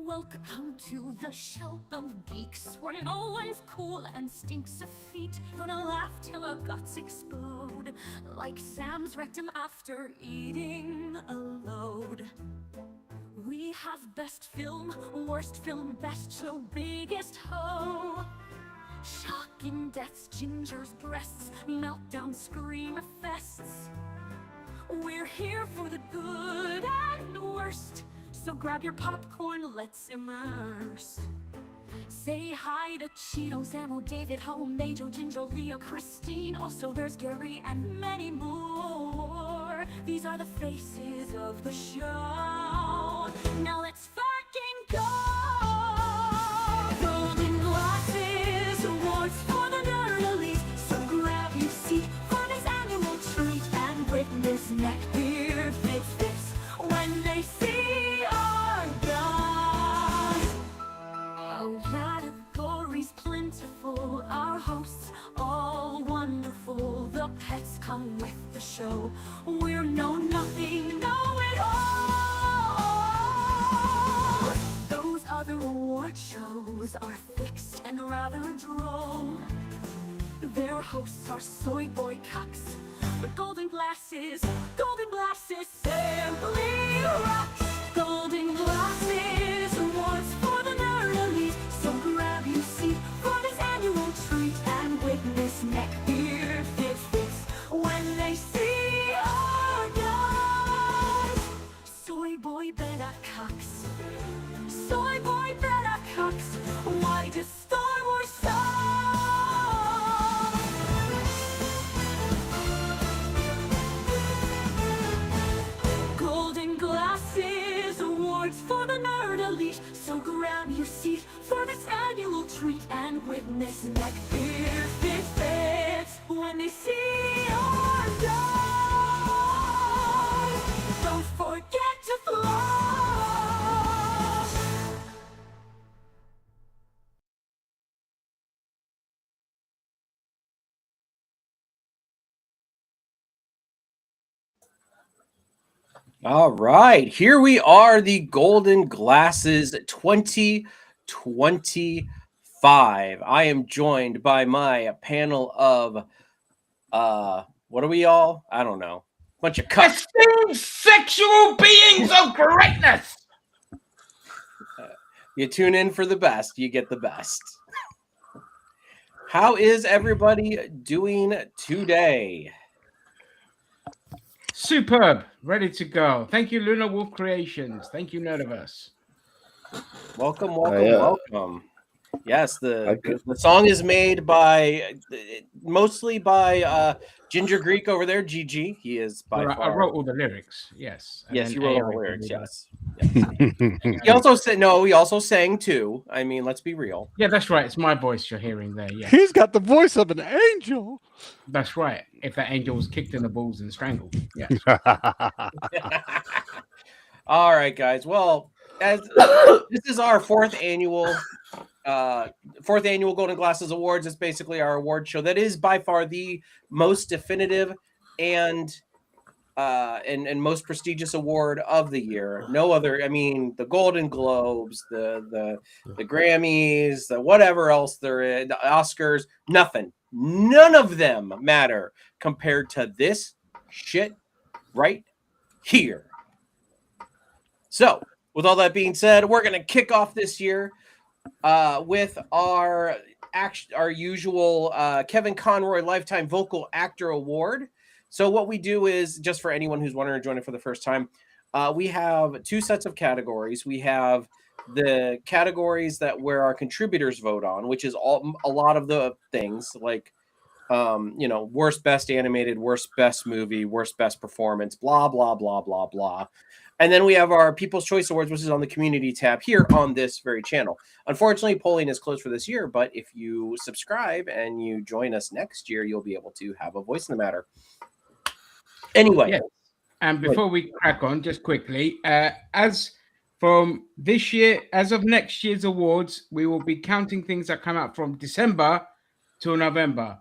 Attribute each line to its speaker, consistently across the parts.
Speaker 1: Welcome to the show of geeks, where no one's cool and stinks of feet. Gonna laugh till our guts explode, like Sam's rectum after eating a load. We have best film, worst film, best show, biggest hoe. Shocking deaths, ginger's breasts, meltdown scream fests. We're here for the good and worst, so grab your popcorn, let's immerse. Say hi to Cheetos, Ammo, David, Home, Major, Ginger, Leah, Christine. Also there's Gary and many more. These are the faces of the show. Now let's fucking go! Golden Glasses Awards for the nerd elite. So grab your seat for this annual treat and witness neck beard fits when they see our guns. Our categories plentiful, our hosts all wonderful. The pets come with the show. We're know nothing, know it all. Those other award shows are fixed and rather droll. Their hosts are soy boy cocks. But Golden Glasses simply rocks. Golden Glasses Awards for the nerd elite. So grab your seat for this annual treat and witness neck beard fits when they see our guys. Soy boy better cocks. Soy boy better cocks. Why does Star Wars suck? Golden Glasses Awards for the nerd elite. So grab your seat for this annual treat and witness neck beard fits when they see our guys. Don't forget to floss.
Speaker 2: All right, here we are, the Golden Glasses 2025. I am joined by my panel of what are we all? I don't know. Bunch of cucks.
Speaker 3: Esteemed sexual beings of greatness.
Speaker 2: You tune in for the best, you get the best. How is everybody doing today?
Speaker 3: Superb, ready to go. Thank you, Luna Wolf Creations. Thank you, Nerdiverse.
Speaker 2: Welcome. Yes, the song is made by mostly by Ginger Greek over there, GG. He is by far.
Speaker 3: I wrote all the lyrics. Yes.
Speaker 2: Yes, you wrote all the lyrics. Yes. He also said no. He also sang too. I mean, let's be real.
Speaker 3: Yeah, that's right. It's my voice you're hearing there. Yeah,
Speaker 4: He's got the voice of an angel.
Speaker 3: that's right. If that angel was kicked in the balls and strangled. Yeah.
Speaker 2: All right, guys. Well, as this is our fourth annual Golden Glasses Awards. It's basically our award show that is by far the most definitive and most prestigious award of the year. No other. I mean, the Golden Globes, the Grammys, the whatever else there is, the Oscars. Nothing. None of them matter compared to this shit right here. So, with all that being said, we're gonna kick off this year with our usual Kevin Conroy Lifetime Vocal Actor Award. So what we do is, just for anyone who's wondering to join it for the first time, we have two sets of categories. We have the categories where our contributors vote on, which is a lot of the things like worst best animated, worst best movie, worst best performance, blah blah blah blah blah. And then we have our People's Choice Awards, which is on the community tab here on this very channel. Unfortunately, polling is closed for this year, but if you subscribe and you join us next year, you'll be able to have a voice in the matter. Anyway.
Speaker 3: Yes. And before we crack on, just quickly, as from this year, as of next year's awards, we will be counting things that come out from December to November.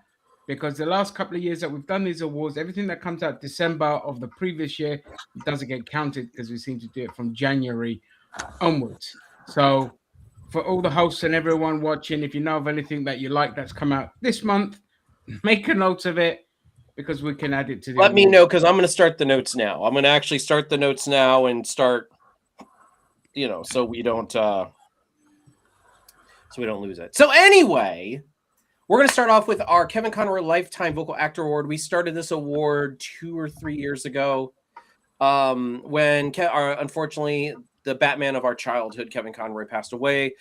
Speaker 3: Because the last couple of years that we've done these awards, everything that comes out December of the previous year doesn't get counted because we seem to do it from January onwards. So, for all the hosts and everyone watching, if you know of anything that you like that's come out this month, make a note of it because we can add it to the.
Speaker 2: Let me
Speaker 3: awards.
Speaker 2: know because I'm going to start the notes now. I'm going to actually start the notes now and start, so we don't lose it. So anyway, we're going to start off with our Kevin Conroy Lifetime Vocal Actor Award. We started this award 2 or 3 years ago when unfortunately the Batman of our childhood, Kevin Conroy, passed away.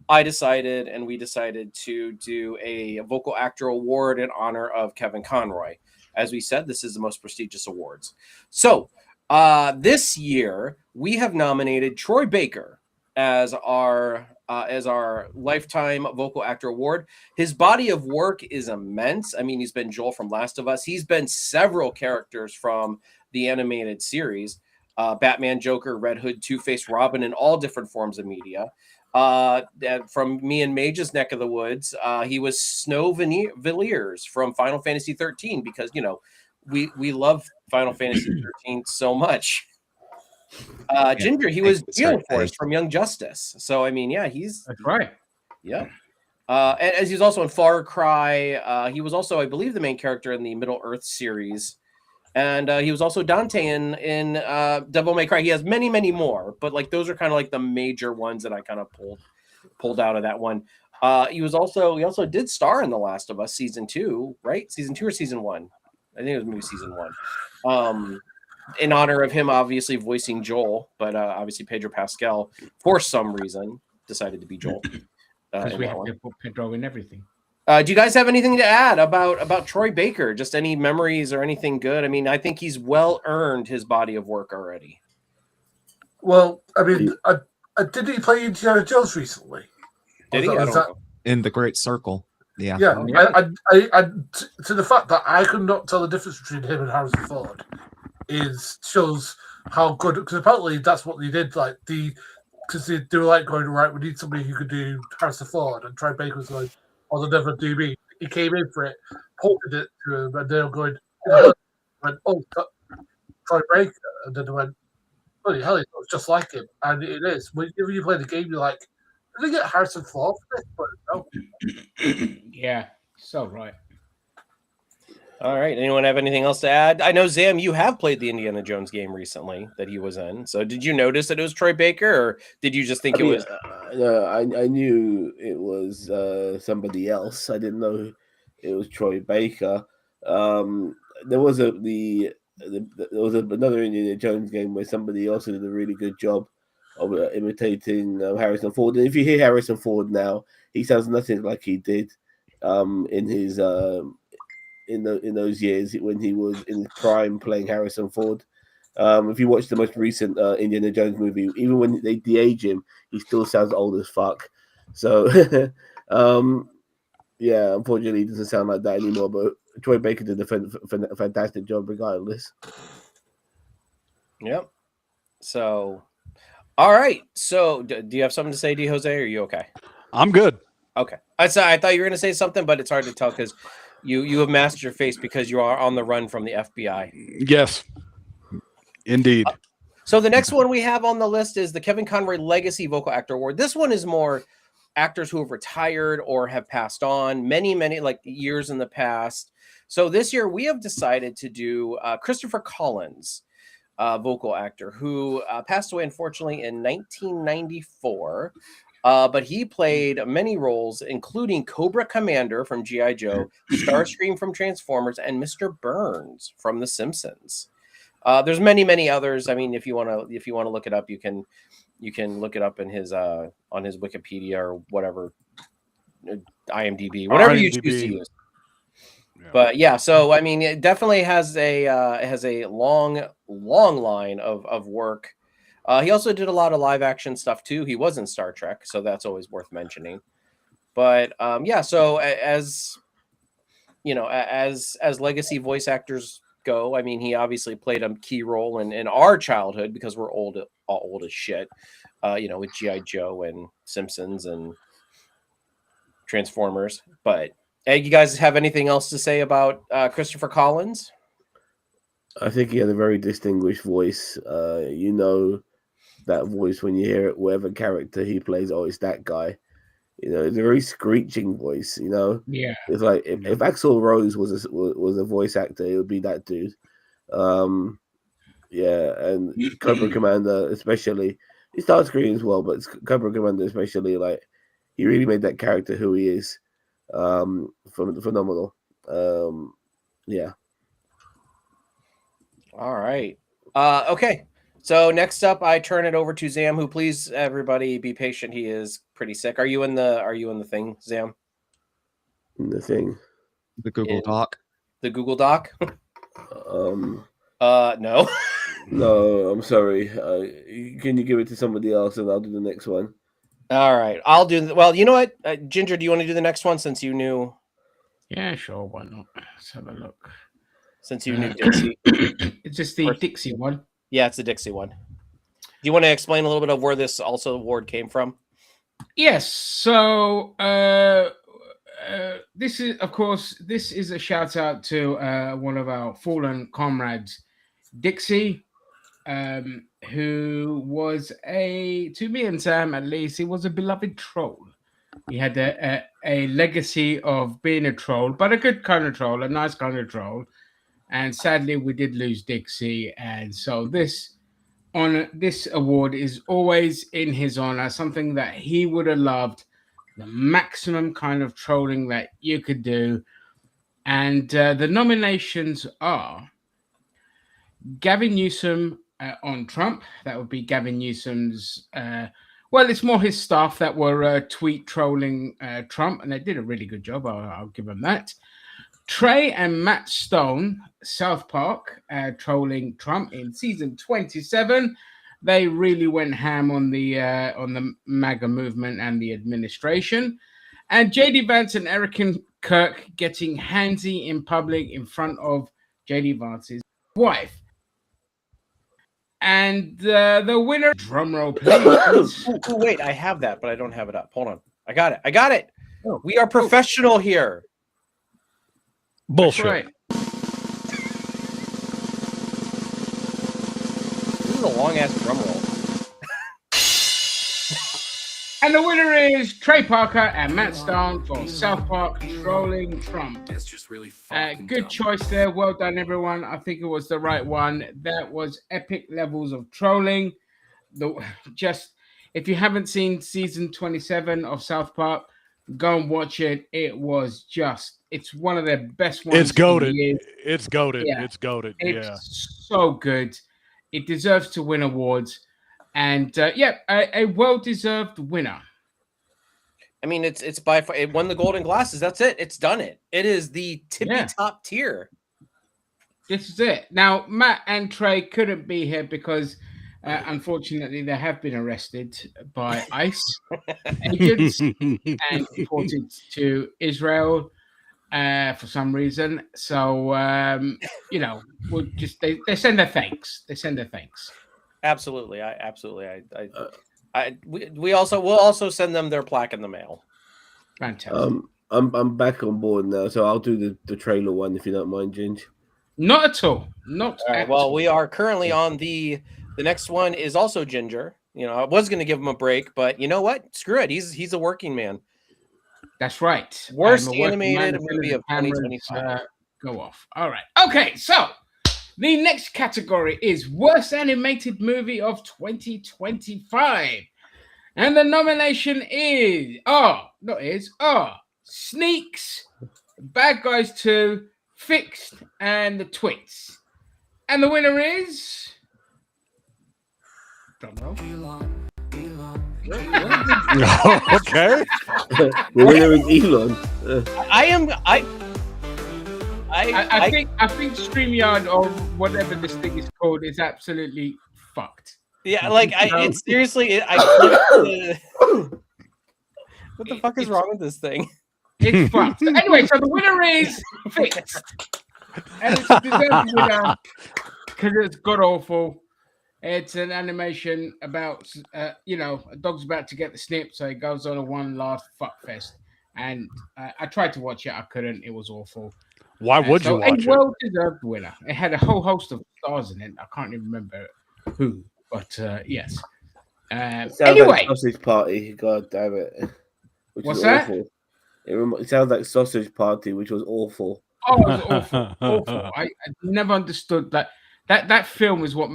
Speaker 2: We decided to do a vocal actor award in honor of Kevin Conroy. As we said, this is the most prestigious awards. So this year we have nominated Troy Baker as our Lifetime Vocal Actor Award. His body of work is immense. I mean, he's been Joel from Last of Us. He's been several characters from the animated series. Batman, Joker, Red Hood, Two-Face, Robin, in all different forms of media. From me and Mage's neck of the woods, he was Snow Villiers from Final Fantasy 13 because, we love Final Fantasy 13 so much. Ginger, he was Geoforce from Young Justice. So, I mean, yeah,
Speaker 3: That's right.
Speaker 2: Yeah. And as he's also in Far Cry, he was also, I believe, the main character in the Middle Earth series. And he was also Dante in Devil May Cry. He has many, many more, but like those are kind of like the major ones that I kind of pulled out of that one. He also did star in The Last of Us season 2, right? Season 2 or season 1? I think it was maybe season 1. In honor of him, obviously voicing Joel, but obviously Pedro Pascal, for some reason, decided to be Joel.
Speaker 3: Because we have to put Pedro in everything.
Speaker 2: Do you guys have anything to add about Troy Baker? Just any memories or anything good? I mean, I think he's well earned his body of work already.
Speaker 5: Well, I mean, did he play Indiana Jones recently?
Speaker 2: Did he? I don't know.
Speaker 6: In The Great Circle. Yeah.
Speaker 5: Yeah. To the fact that I could not tell the difference between him and Harrison Ford shows how good, because apparently that's what they did. Like because they were like going, right, we need somebody who could do Harrison Ford, and Troy Baker was like, "Oh, they'll never do me." He came in for it, poked it to him, and they were going, went, "Oh, Troy Baker," and then they went, "Bloody hell, it looks just like him," and it is. When you play the game, you're like, "Did they get Harrison Ford for this?" But no.
Speaker 3: Yeah, so right.
Speaker 2: All right. Anyone have anything else to add? I know, Zam, you have played the Indiana Jones game recently that he was in. So did you notice that it was Troy Baker, or did you just think it was?
Speaker 7: No, I knew it was somebody else. I didn't know it was Troy Baker. There was another Indiana Jones game where somebody else did a really good job of imitating Harrison Ford. And if you hear Harrison Ford now, he sounds nothing like he did in his in those years when he was in his prime playing Harrison Ford. If you watch the most recent Indiana Jones movie, even when they de-age him, he still sounds old as fuck. So, yeah, unfortunately, he doesn't sound like that anymore. But Troy Baker did a fantastic job regardless.
Speaker 2: Yep. So, all right. So, do you have something to say, D. Jose? Or are you okay?
Speaker 4: I'm good.
Speaker 2: Okay. I thought you were going to say something, but it's hard to tell because you have masked your face because you are on the run from the FBI.
Speaker 4: Yes, indeed.
Speaker 2: So the next one we have on the list is the Kevin Conroy Legacy Vocal Actor Award. This one is more actors who have retired or have passed on many like years in the past. So this year we have decided to do Christopher Collins, vocal actor who passed away unfortunately in 1994. But he played many roles, including Cobra Commander from G.I. Joe, Starscream from Transformers, and Mr. Burns from The Simpsons. There's many others. I mean, if you want to look it up, you can look it up in his on his Wikipedia or whatever, IMDb, whatever you choose to use. Yeah. But yeah, so I mean, it definitely has a long line of work. He also did a lot of live action stuff too. He was in Star Trek, so that's always worth mentioning. But yeah, so as you know, as legacy voice actors go, I mean, he obviously played a key role in our childhood because we're old as shit. You know, with G.I. Joe and Simpsons and Transformers. But hey, you guys have anything else to say about Christopher Collins?
Speaker 7: I think he had a very distinguished voice. You know, that voice when you hear it, whatever character he plays. Oh, it's that guy. You know, it's a very screeching voice. You know,
Speaker 3: Yeah.
Speaker 7: it's like if Axl Rose was a voice actor, it would be that dude. Yeah, and Cobra Commander especially. He started Starscream as well, but Cobra Commander especially, like he really made that character who he is. Phenomenal. Yeah.
Speaker 2: All right. Okay. So next up, I turn it over to Zam, who please everybody be patient. He is pretty sick. Are you in the thing, Zam?
Speaker 7: The thing.
Speaker 6: The Google Doc.
Speaker 2: The Google Doc? No.
Speaker 7: No, I'm sorry. Can you give it to somebody else and I'll do the next one?
Speaker 2: All right. I'll do well, you know what? Ginger, do you want to do the next one since you knew?
Speaker 3: Yeah, sure. Why not? Let's have a look.
Speaker 2: Since you knew Dixie.
Speaker 3: It's just the Dixie one.
Speaker 2: Yeah, it's the Dixie one. Do you want to explain a little bit of where this also award came from?
Speaker 3: Yes. So this is, of course, this is a shout out to one of our fallen comrades, Dixie, who was to me and Sam at least, he was a beloved troll. He had a legacy of being a troll, but a good kind of troll, a nice kind of troll. And sadly, we did lose Dixie, and so this award is always in his honor, something that he would have loved, the maximum kind of trolling that you could do. And the nominations are Gavin Newsom on Trump. That would be Gavin Newsom's. Well, it's more his staff that were tweet trolling Trump, and they did a really good job. I'll give them that. Trey and Matt Stone, South Park, trolling Trump in season 27. They really went ham on the MAGA movement and the administration. And JD Vance and Eric Kirk getting handsy in public in front of JD Vance's wife. And the winner, drumroll please.
Speaker 2: Ooh, wait, I have that, but I don't have it up. Hold on. I got it. Oh. We are professional here.
Speaker 4: Bullshit.
Speaker 3: Right.
Speaker 2: This is a long ass drum roll.
Speaker 3: And the winner is Trey Parker and Matt Stone for South Park trolling Trump.
Speaker 8: That's just really
Speaker 3: good choice there. Well done, everyone. I think it was the right one. That was epic levels of trolling. If you haven't seen season 27 of South Park, go and watch it. It's one of their best ones.
Speaker 4: It's goated. It's goated.
Speaker 3: Yeah.
Speaker 4: It's goated.
Speaker 3: It's so good. It deserves to win awards. And a well-deserved winner.
Speaker 2: I mean, it's by far, it won the Golden Glasses. That's it. It's done it. It is the tippy top tier.
Speaker 3: This is it. Now, Matt and Trey couldn't be here because, unfortunately, they have been arrested by ICE agents and deported to Israel for some reason. So, we'll just they send their thanks.
Speaker 2: Absolutely. We'll also send them their plaque in the mail.
Speaker 3: Fantastic.
Speaker 7: I'm back on board now, so I'll do the trailer one if you don't mind, Ginge.
Speaker 3: Not at all. Not
Speaker 2: all right,
Speaker 3: at
Speaker 2: well,
Speaker 3: all.
Speaker 2: we are currently on the next one is also Ginger. You know, I was going to give him a break, but you know what? Screw it. He's a working man.
Speaker 3: That's right.
Speaker 2: Worst animated movie of 2025.
Speaker 3: Go off. All right. Okay, so the next category is Worst Animated Movie of 2025. And the nomination is Sneaks, Bad Guys 2, Fixed, and The Twits. And the winner is
Speaker 4: Okay.
Speaker 7: The winner is Elon.
Speaker 3: I think StreamYard or whatever this thing is called is absolutely fucked.
Speaker 2: Yeah, like it's seriously. What the fuck is wrong with this thing?
Speaker 3: It's fucked. Anyway, so the winner is Fixed, and it's a deserved winner because it's god awful. It's an animation about a dog's about to get the snip, so it goes on a one last fuck fest. And I tried to watch it, I couldn't. It was awful.
Speaker 4: Why would you watch it?
Speaker 3: A well-deserved winner. It had a whole host of stars in it. I can't even remember who, but yes.
Speaker 7: Sounds
Speaker 3: Anyway,
Speaker 7: like Sausage Party. God damn it! Which
Speaker 3: what's
Speaker 7: is
Speaker 3: that?
Speaker 7: awful. It sounds like Sausage Party, which was awful.
Speaker 3: Oh, it was awful, awful. I never understood that. That film is what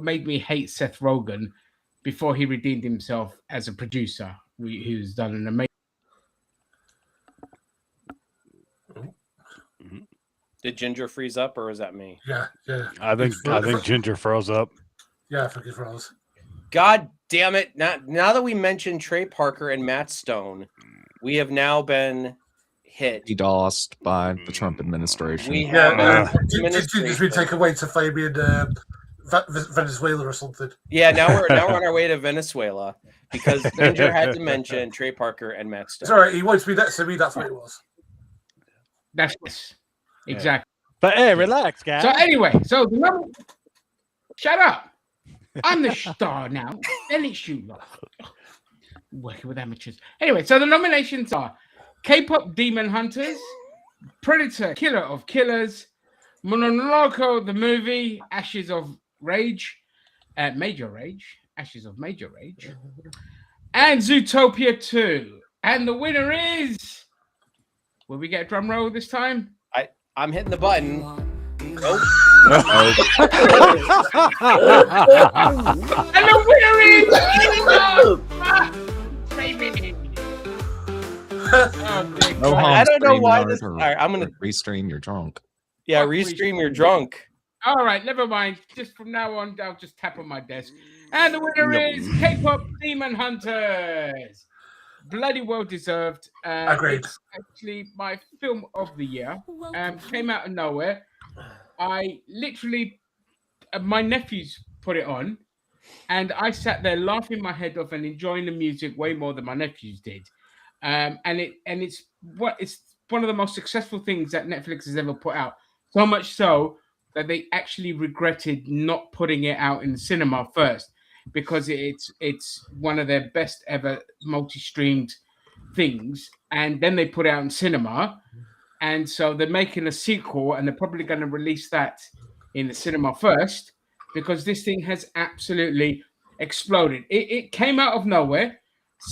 Speaker 3: made me hate Seth Rogen before he redeemed himself as a producer, who's done an amazing.
Speaker 2: Did Ginger freeze up, or is that me?
Speaker 5: Yeah.
Speaker 4: I think Ginger froze up.
Speaker 5: Yeah, I think he froze.
Speaker 2: God damn it! Now that we mentioned Trey Parker and Matt Stone, we have now been hit.
Speaker 6: DDoSed by the Trump administration.
Speaker 2: We have
Speaker 5: Did we take away to Fabian Venezuela or something?
Speaker 2: Yeah, now we're on our way to Venezuela because Ginger had to mention Trey Parker and Matt Stone.
Speaker 5: It's all right. He wants me to me. That's what it was.
Speaker 3: That's exactly.
Speaker 4: But hey, relax, guys.
Speaker 3: So anyway, shut up. I'm the star now. Then it's you lot. Working with amateurs. Anyway, so the nominations are K-pop Demon Hunters, Predator Killer of Killers, Mononoke the movie, Ashes of Rage, Major Rage, Ashes of Major Rage, and Zootopia 2. And the winner is... Will we get a drum roll this time?
Speaker 2: I'm hitting the button. Nope.
Speaker 3: And the winner is...
Speaker 2: I don't know why this... All right, I'm going to...
Speaker 6: Restream You're Drunk.
Speaker 2: Yeah, Restream You're Drunk.
Speaker 3: All right, never mind. Just from now on, I'll just tap on my desk. And the winner is K-pop Demon Hunters. Bloody well deserved.
Speaker 5: Agreed.
Speaker 3: It's actually my film of the year. Came out of nowhere. I literally, my nephews put it on, and I sat there laughing my head off and enjoying the music way more than my nephews did. And it's one of the most successful things that Netflix has ever put out. So much so that they actually regretted not putting it out in the cinema first, because it's one of their best ever multi-streamed things, and then they put it out in cinema, and so they're making a sequel, and they're probably going to release that in the cinema first, because this thing has absolutely exploded. It came out of nowhere.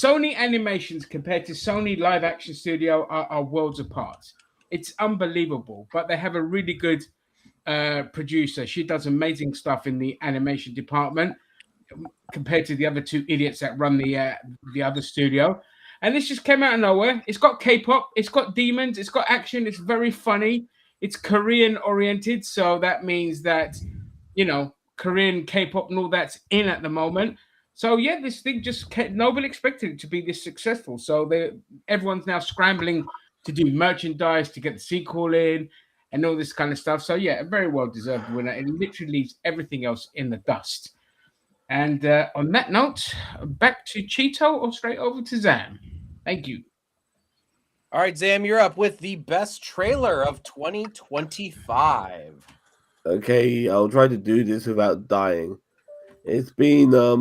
Speaker 3: Sony animations compared to Sony live action studio are worlds apart. It's unbelievable, but they have a really good producer. She does amazing stuff in the animation department compared to the other two idiots that run the other studio. And this just came out of nowhere. It's got K-pop, it's got demons, it's got action, it's very funny. It's Korean oriented, so that means that, Korean K-pop and all that's in at the moment. So yeah, this thing nobody expected it to be this successful. So everyone's now scrambling to do merchandise to get the sequel in and all this kind of stuff. So yeah, a very well deserved winner. It literally leaves everything else in the dust. And on that note, back to Cheeto or straight over to Zam. Thank you.
Speaker 2: All right, Zam, you're up with the best trailer of 2025.
Speaker 7: Okay, I'll try to do this without dying. It's been a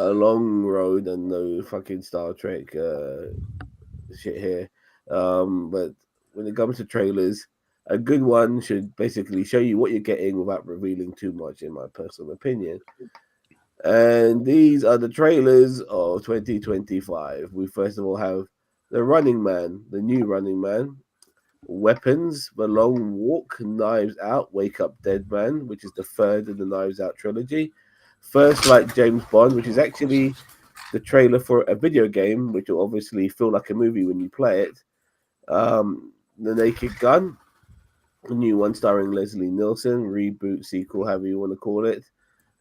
Speaker 7: long road and no fucking Star Trek shit here. But when it comes to trailers, a good one should basically show you what you're getting without revealing too much, in my personal opinion. And these are the trailers of 2025. We first of all have The Running Man, the new Running Man, Weapons, The Long Walk, Knives Out, Wake Up Dead Man, which is the third in the Knives Out trilogy. First Like James Bond, which is actually the trailer for a video game, which will obviously feel like a movie when you play it. The Naked Gun, a new one starring Leslie Nielsen, reboot, sequel, however you want to call it,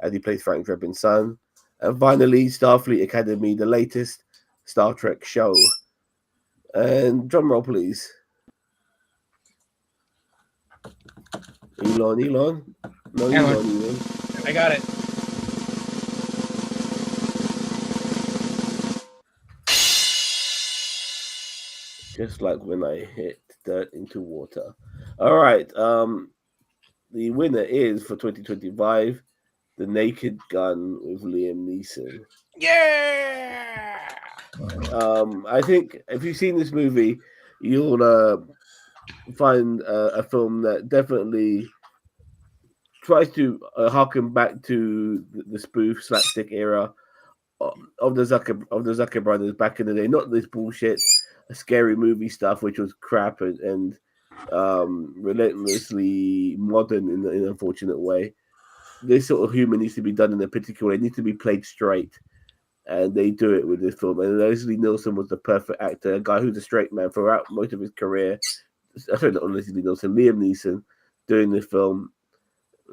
Speaker 7: as he plays Frank Drebin's son. And finally, Starfleet Academy, the latest Star Trek show. And drum roll, please. Elon. No, Elon.
Speaker 2: I got it.
Speaker 7: Just like when I hit dirt into water. All right. The winner is for 2025, The Naked Gun with Liam Neeson.
Speaker 2: Yeah.
Speaker 7: I think if you've seen this movie, you'll find a film that definitely tries to harken back to the spoof slapstick era of the Zucker brothers back in the day. Not this bullshit, scary movie stuff, which was crap and relentlessly modern in an unfortunate way. This sort of humor needs to be done in a particular way. It needs to be played straight, and they do it with this film. And Leslie Nielsen was the perfect actor, a guy who's a straight man throughout most of his career. Sorry, not Leslie Nielsen, Liam Neeson doing this film.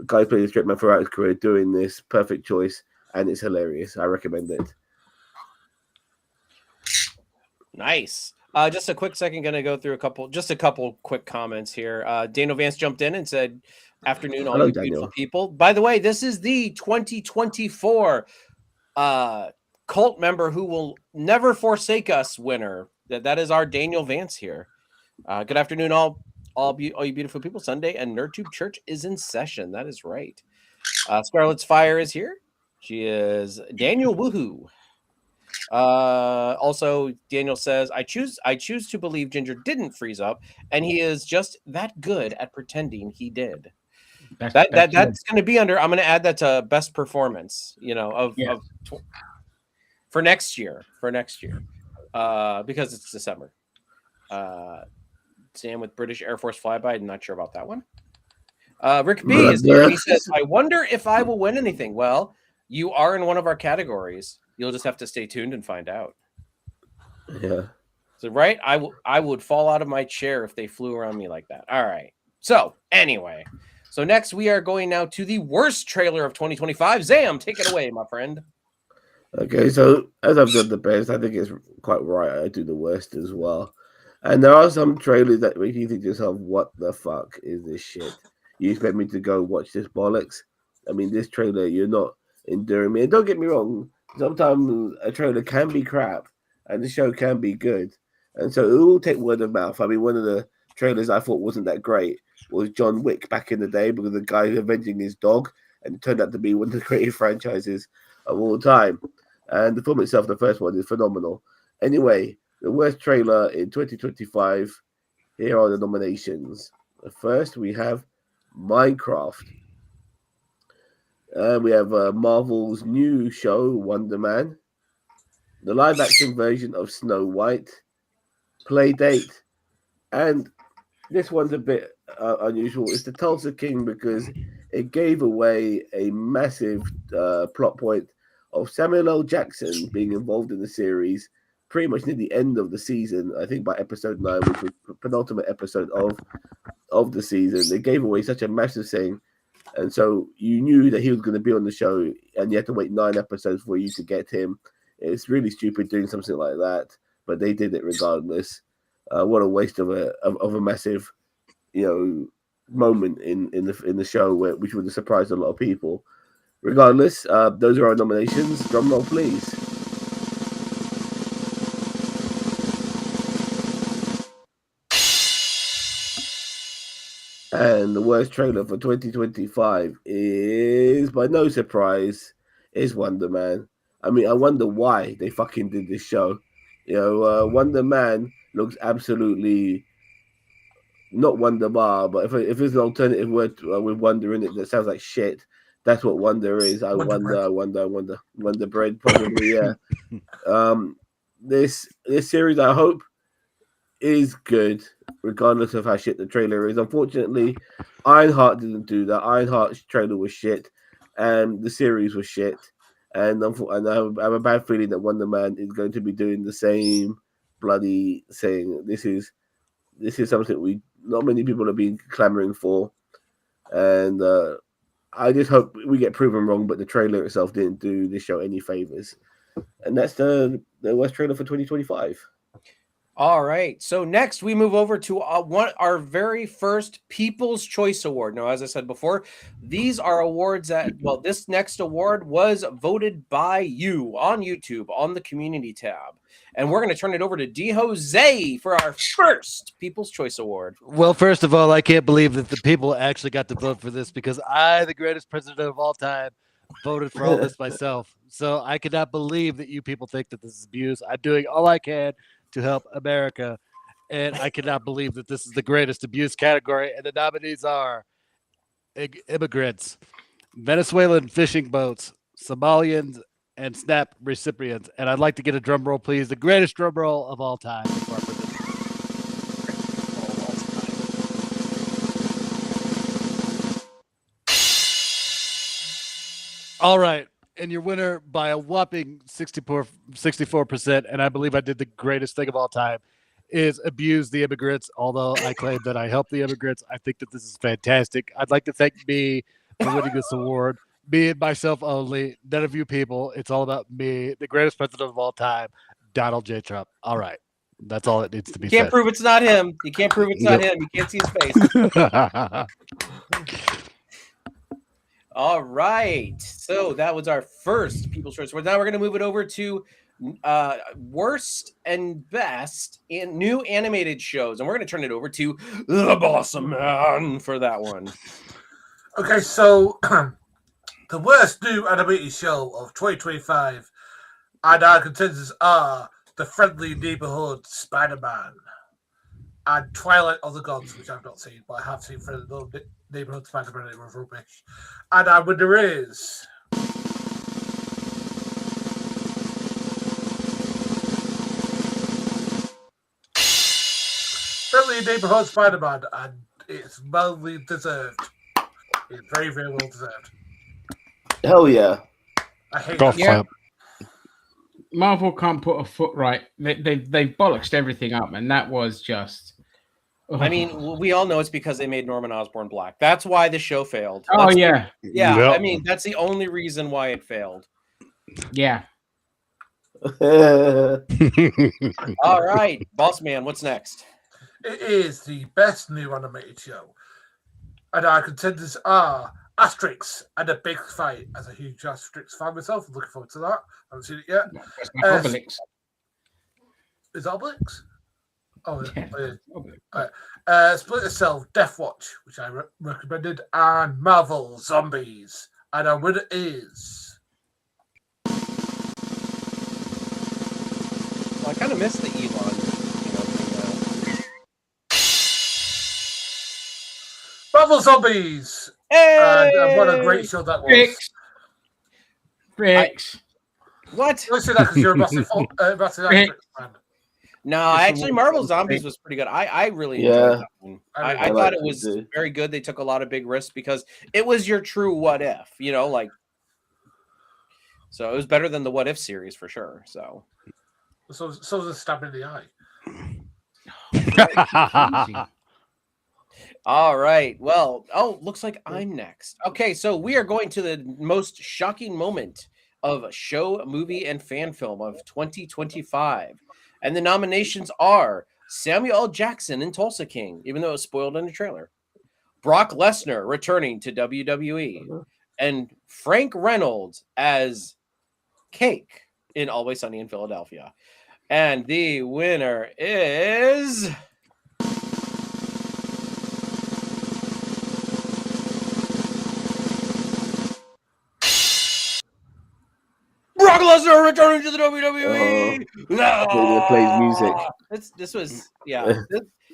Speaker 7: Guy playing a straight man throughout his career, doing this, perfect choice, and it's hilarious. I recommend it.
Speaker 2: Nice. Just a quick second, going to go through a couple quick comments here. Daniel Vance jumped in and said, "Afternoon, all
Speaker 7: Hello,
Speaker 2: you
Speaker 7: Daniel.
Speaker 2: beautiful people." By the way, this is the 2024 cult member who will never forsake us winner. That is our Daniel Vance here. Good afternoon, all you beautiful people. Sunday and NerdTube Church is in session. That is right. Scarlet's Fire is here. She is Daniel Woohoo. Also, Daniel says, I choose to believe Ginger didn't freeze up, and he is just that good at pretending he did. That's going to be under. I'm going to add that to best performance. For next year. Because it's December. Sam with British Air Force flyby. I'm not sure about that one. Rick B is here. He says, I wonder if I will win anything. Well, you are in one of our categories. You'll just have to stay tuned and find out.
Speaker 7: Yeah.
Speaker 2: So, right? I would fall out of my chair if they flew around me like that. All right. So, anyway. So, next we are going now to the worst trailer of 2025. Zam, take it away, my friend.
Speaker 7: Okay, so as I've done the best, I think it's quite right. I do the worst as well. And there are some trailers that make you think to yourself, what the fuck is this shit? You expect me to go watch this bollocks? I mean, this trailer, you're not enduring me. And don't get me wrong, sometimes a trailer can be crap and the show can be good. And so it will take word of mouth. I mean, one of the trailers I thought wasn't that great was John Wick back in the day, because the guy avenging his dog, and it turned out to be one of the greatest franchises of all time. And the film itself, the first one, is phenomenal. Anyway, the worst trailer in 2025. Here are the nominations. First, we have Minecraft. We have Marvel's new show, Wonder Man. The live-action version of Snow White. Playdate. And this one's a bit unusual. It's the Tulsa King, because it gave away a massive plot point of Samuel L. Jackson being involved in the series pretty much near the end of the season. I think by episode 9, which was the penultimate episode of the season. They gave away such a massive thing, and so you knew that he was going to be on the show, and you had to wait 9 episodes for you to get him. It's really stupid doing something like that, but they did it regardless. What a waste of a massive, moment in the show, which would have surprised a lot of people. Regardless, those are our nominations. Drum roll, please. And the worst trailer for 2025 is, by no surprise, is Wonder Man. I mean, I wonder why they fucking did this show. Wonder Man looks absolutely not Wonder Bar, but if there's an alternative word with Wonder in it that sounds like shit, that's what Wonder is. I wonder. Wonder Bread, probably, yeah. This series, I hope, is good, regardless of how shit the trailer is. Unfortunately, Ironheart didn't do that. Ironheart's trailer was shit, and the series was shit. And I have a bad feeling that Wonder Man is going to be doing the same bloody thing. This is something not many people have been clamoring for, and I just hope we get proven wrong. But the trailer itself didn't do this show any favors, and that's the worst trailer for 2025.
Speaker 2: All right. So next we move over to our very first People's Choice Award. Now, as I said before, these are awards this next award was voted by you on YouTube on the community tab. And we're going to turn it over to D. Jose for our first People's Choice Award.
Speaker 4: Well, first of all, I can't believe that the people actually got to vote for this, because I, the greatest president of all time, voted for all this myself. So I cannot believe that you people think that this is abuse. I'm doing all I can to help America, and I cannot believe that this is the greatest abuse category, and the nominees are immigrants, Venezuelan fishing boats, Somalians, and SNAP recipients. And I'd like to get a drum roll, please. The greatest drum roll of all time. before I put this- All right. And your winner by a whopping 64%, and I believe I did the greatest thing of all time, is abuse the immigrants. Although I claim that I help the immigrants, I think that this is fantastic. I'd like to thank me for winning this award. Me and myself only, none of you people. It's all about me, the greatest president of all time, Donald J. Trump. All right. That's all it needs to be
Speaker 2: You can't
Speaker 4: said.
Speaker 2: prove it's not him. You can't prove it's not
Speaker 4: Nope.
Speaker 2: him. You can't see his face. All right. So that was our first People's Choice Award. Now we're going to move it over to worst and best in new animated shows. And we're going to turn it over to the Boss Man for that one.
Speaker 5: Okay, so the worst new animated show of 2025, and our contenders are The Friendly Neighborhood Spider-Man and Twilight of the Gods, which I've not seen, but I have seen Friendly Neighborhood Spider-Man, and it was rubbish. And our winner is Friendly Neighborhood Spider-Man, and it's well deserved. It's very, very well deserved.
Speaker 7: Hell yeah.
Speaker 5: I hate
Speaker 4: Golf
Speaker 5: that.
Speaker 3: Yeah.
Speaker 4: clap.
Speaker 3: Marvel can't put a foot right. They bollocksed everything up, and that was just.
Speaker 2: I mean, we all know it's because they made Norman Osborn black. That's why the show failed.
Speaker 3: oh
Speaker 2: That's-
Speaker 3: yeah,
Speaker 2: Yeah,
Speaker 4: Yep.
Speaker 2: I mean, that's the only reason why it failed.
Speaker 3: yeah.
Speaker 2: All right, Boss Man, what's next?
Speaker 5: It is the best new animated show. And our contenders are Asterix and a Big Fight. As a huge Asterix fan myself, I'm looking forward to that. I haven't seen it yet.
Speaker 3: That's my Obelix.
Speaker 5: Is that Obelix? Oh,
Speaker 3: Yeah.
Speaker 5: yeah. Splinter Cell, Death Watch, which I recommended, and Marvel Zombies. And our winner is
Speaker 2: Well, I kind of missed the Elon, thing
Speaker 5: Marvel Zombies.
Speaker 2: Hey!
Speaker 5: And what a great show that was.
Speaker 3: Bricks.
Speaker 2: What?
Speaker 5: Don't say that because you're a massive Asterix fan.
Speaker 2: No,
Speaker 3: It's
Speaker 2: actually,
Speaker 3: a
Speaker 2: Marvel
Speaker 3: wonderful
Speaker 2: Zombies
Speaker 3: thing.
Speaker 2: was pretty good. I really
Speaker 7: Yeah.
Speaker 2: enjoyed that one. I
Speaker 5: I
Speaker 2: thought
Speaker 7: liked
Speaker 2: it
Speaker 7: it
Speaker 2: was
Speaker 7: too.
Speaker 2: very good. They took a lot of big risks because it was your true what if, so it was better than the What If series for sure. So
Speaker 5: So the stab in the eye.
Speaker 3: Easy.
Speaker 2: all right. Well, looks like I'm next. Okay, so we are going to the most shocking moment of show, movie, and fan film of 2025. And the nominations are Samuel L. Jackson in Tulsa King, even though it was spoiled in the trailer. Brock Lesnar returning to WWE. And Frank Reynolds as Cake in Always Sunny in Philadelphia. And the winner is... Brock Lesnar returning to the WWE.
Speaker 7: It plays music.
Speaker 2: This was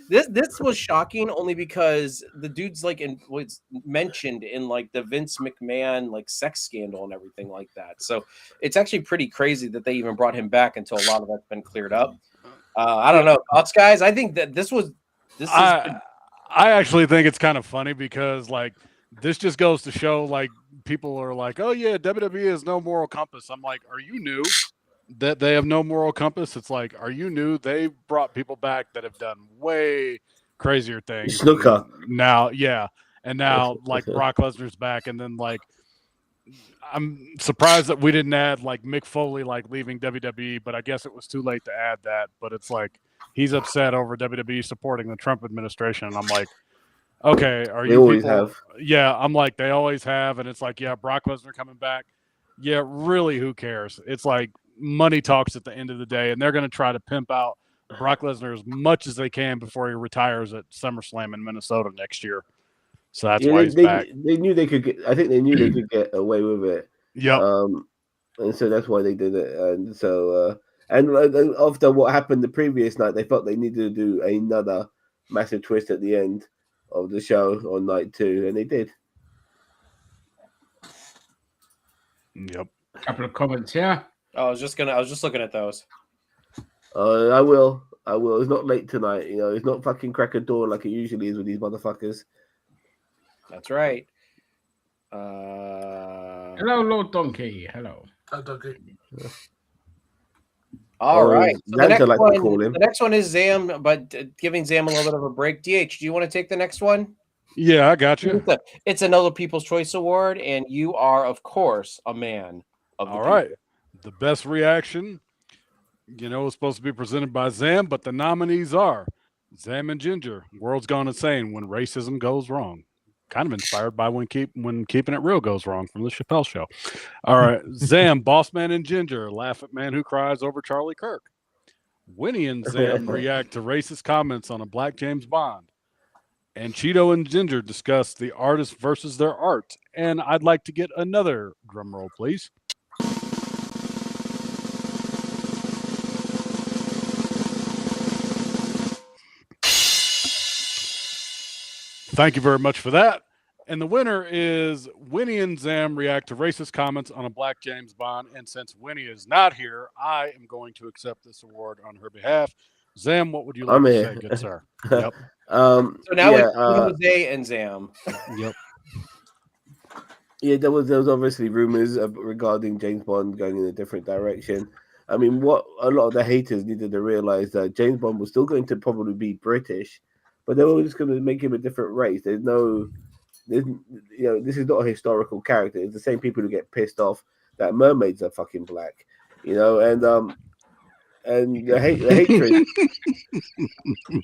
Speaker 2: this was shocking only because the dude's was mentioned in the Vince McMahon sex scandal and everything like that. So it's actually pretty crazy that they even brought him back until a lot of that's been cleared up. I don't know, thoughts, guys. I think that this is.
Speaker 4: I actually think it's kind of funny because this just goes to show people are like, oh yeah, WWE has no moral compass. I'm like, are you new that they have no moral compass? It's like, are you new? They brought people back that have done way crazier things.
Speaker 7: Snooker.
Speaker 4: Now, yeah. And now Brock Lesnar's back. And then I'm surprised that we didn't add Mick Foley leaving WWE, but I guess it was too late to add that. But it's he's upset over WWE supporting the Trump administration. And I'm like, okay, are
Speaker 7: They
Speaker 4: you
Speaker 7: always
Speaker 4: people?
Speaker 7: have.
Speaker 4: Yeah, I'm like, they always have. And it's yeah, Brock Lesnar coming back. Yeah, really, who cares? It's money talks at the end of the day, and they're going to try to pimp out Brock Lesnar as much as they can before he retires at SummerSlam in Minnesota next year. So that's why he's back.
Speaker 7: They knew they could get. I think they knew they could get away with it.
Speaker 4: Yep.
Speaker 7: And so that's why they did it. And so, and after what happened the previous night, they felt they needed to do another massive twist at the end of the show on night 2, and they did.
Speaker 8: Yep.
Speaker 3: A couple of comments here.
Speaker 2: I was just looking at those.
Speaker 7: I will. It's not late tonight. You know, it's not fucking crack of dawn like it usually is with these motherfuckers.
Speaker 2: That's right.
Speaker 3: Hello, Lord Donkey. Hello.
Speaker 2: All right. So the
Speaker 7: Xanta, like to call him.
Speaker 2: the next one is Zam, but giving Zam a little bit of a break. DH, do you want to take the next one?
Speaker 8: Yeah, I got you.
Speaker 2: It's another People's Choice Award, and you are, of course, a man of the
Speaker 8: All
Speaker 2: people.
Speaker 8: right. The best reaction, is supposed to be presented by Zam, but the nominees are Zam and Ginger, World's Gone Insane When Racism Goes Wrong. Kind of inspired by when Keeping It Real Goes Wrong from the Chappelle Show. All right. Zam, Boss Man and Ginger, Laugh at Man Who Cries Over Charlie Kirk. Winnie and Zam react to racist comments on a Black James Bond. And Cheeto and Ginger discuss the artist versus their art. And I'd like to get another drum roll, please. Thank you very much for that. And the winner is Winnie and Zam react to racist comments on a Black James Bond. And since Winnie is not here, I am going to accept this award on her behalf. Zam, what would you like to say, good sir? Yep.
Speaker 2: So now it's Jose and Zam.
Speaker 8: Yep.
Speaker 7: Yeah, there was obviously rumors regarding James Bond going in a different direction. I mean, what a lot of the haters needed to realize that James Bond was still going to probably be British, but they were just going to make him a different race. This is not a historical character. It's the same people who get pissed off that mermaids are fucking black, and the hatred,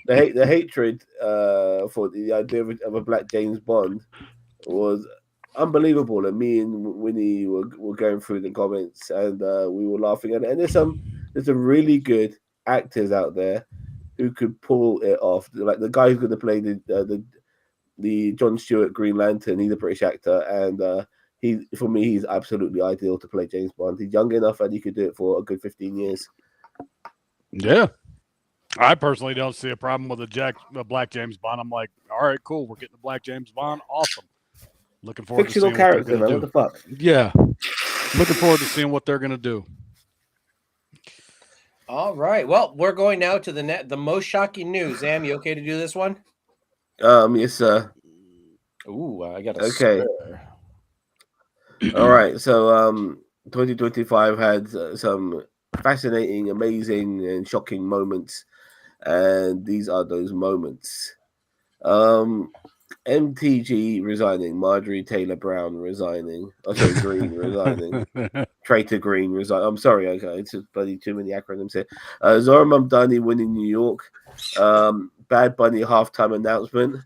Speaker 7: the hatred for the idea of a black James Bond was unbelievable. And me and Winnie were going through the comments, and we were laughing at it. And there's some really good actors out there who could pull it off. Like the guy who's going to play the John Stewart Green Lantern. He's a British actor, and he's absolutely ideal to play James Bond. He's young enough, and he could do it for a good 15 years.
Speaker 8: Yeah. I personally don't see a problem with a Black James Bond. I'm like, all right, cool. We're getting a Black James Bond. Awesome. Looking forward
Speaker 7: Fictional
Speaker 8: to seeing
Speaker 7: character, man. What the fuck?
Speaker 8: Yeah. Looking forward to seeing what they're going to do.
Speaker 2: All right. Well, we're going now to the most shocking news. Zam, you okay to do this one?
Speaker 7: Yes, sir.
Speaker 2: Ooh, I got
Speaker 7: okay. All right. So, 2025 had some fascinating, amazing, and shocking moments, and these are those moments. MTG resigning, Marjorie Taylor Brown resigning, Green resigning, Traitor Green resigning. I'm sorry, okay, it's just bloody too many acronyms here. Zora Mamdani winning New York, Bad Bunny halftime announcement.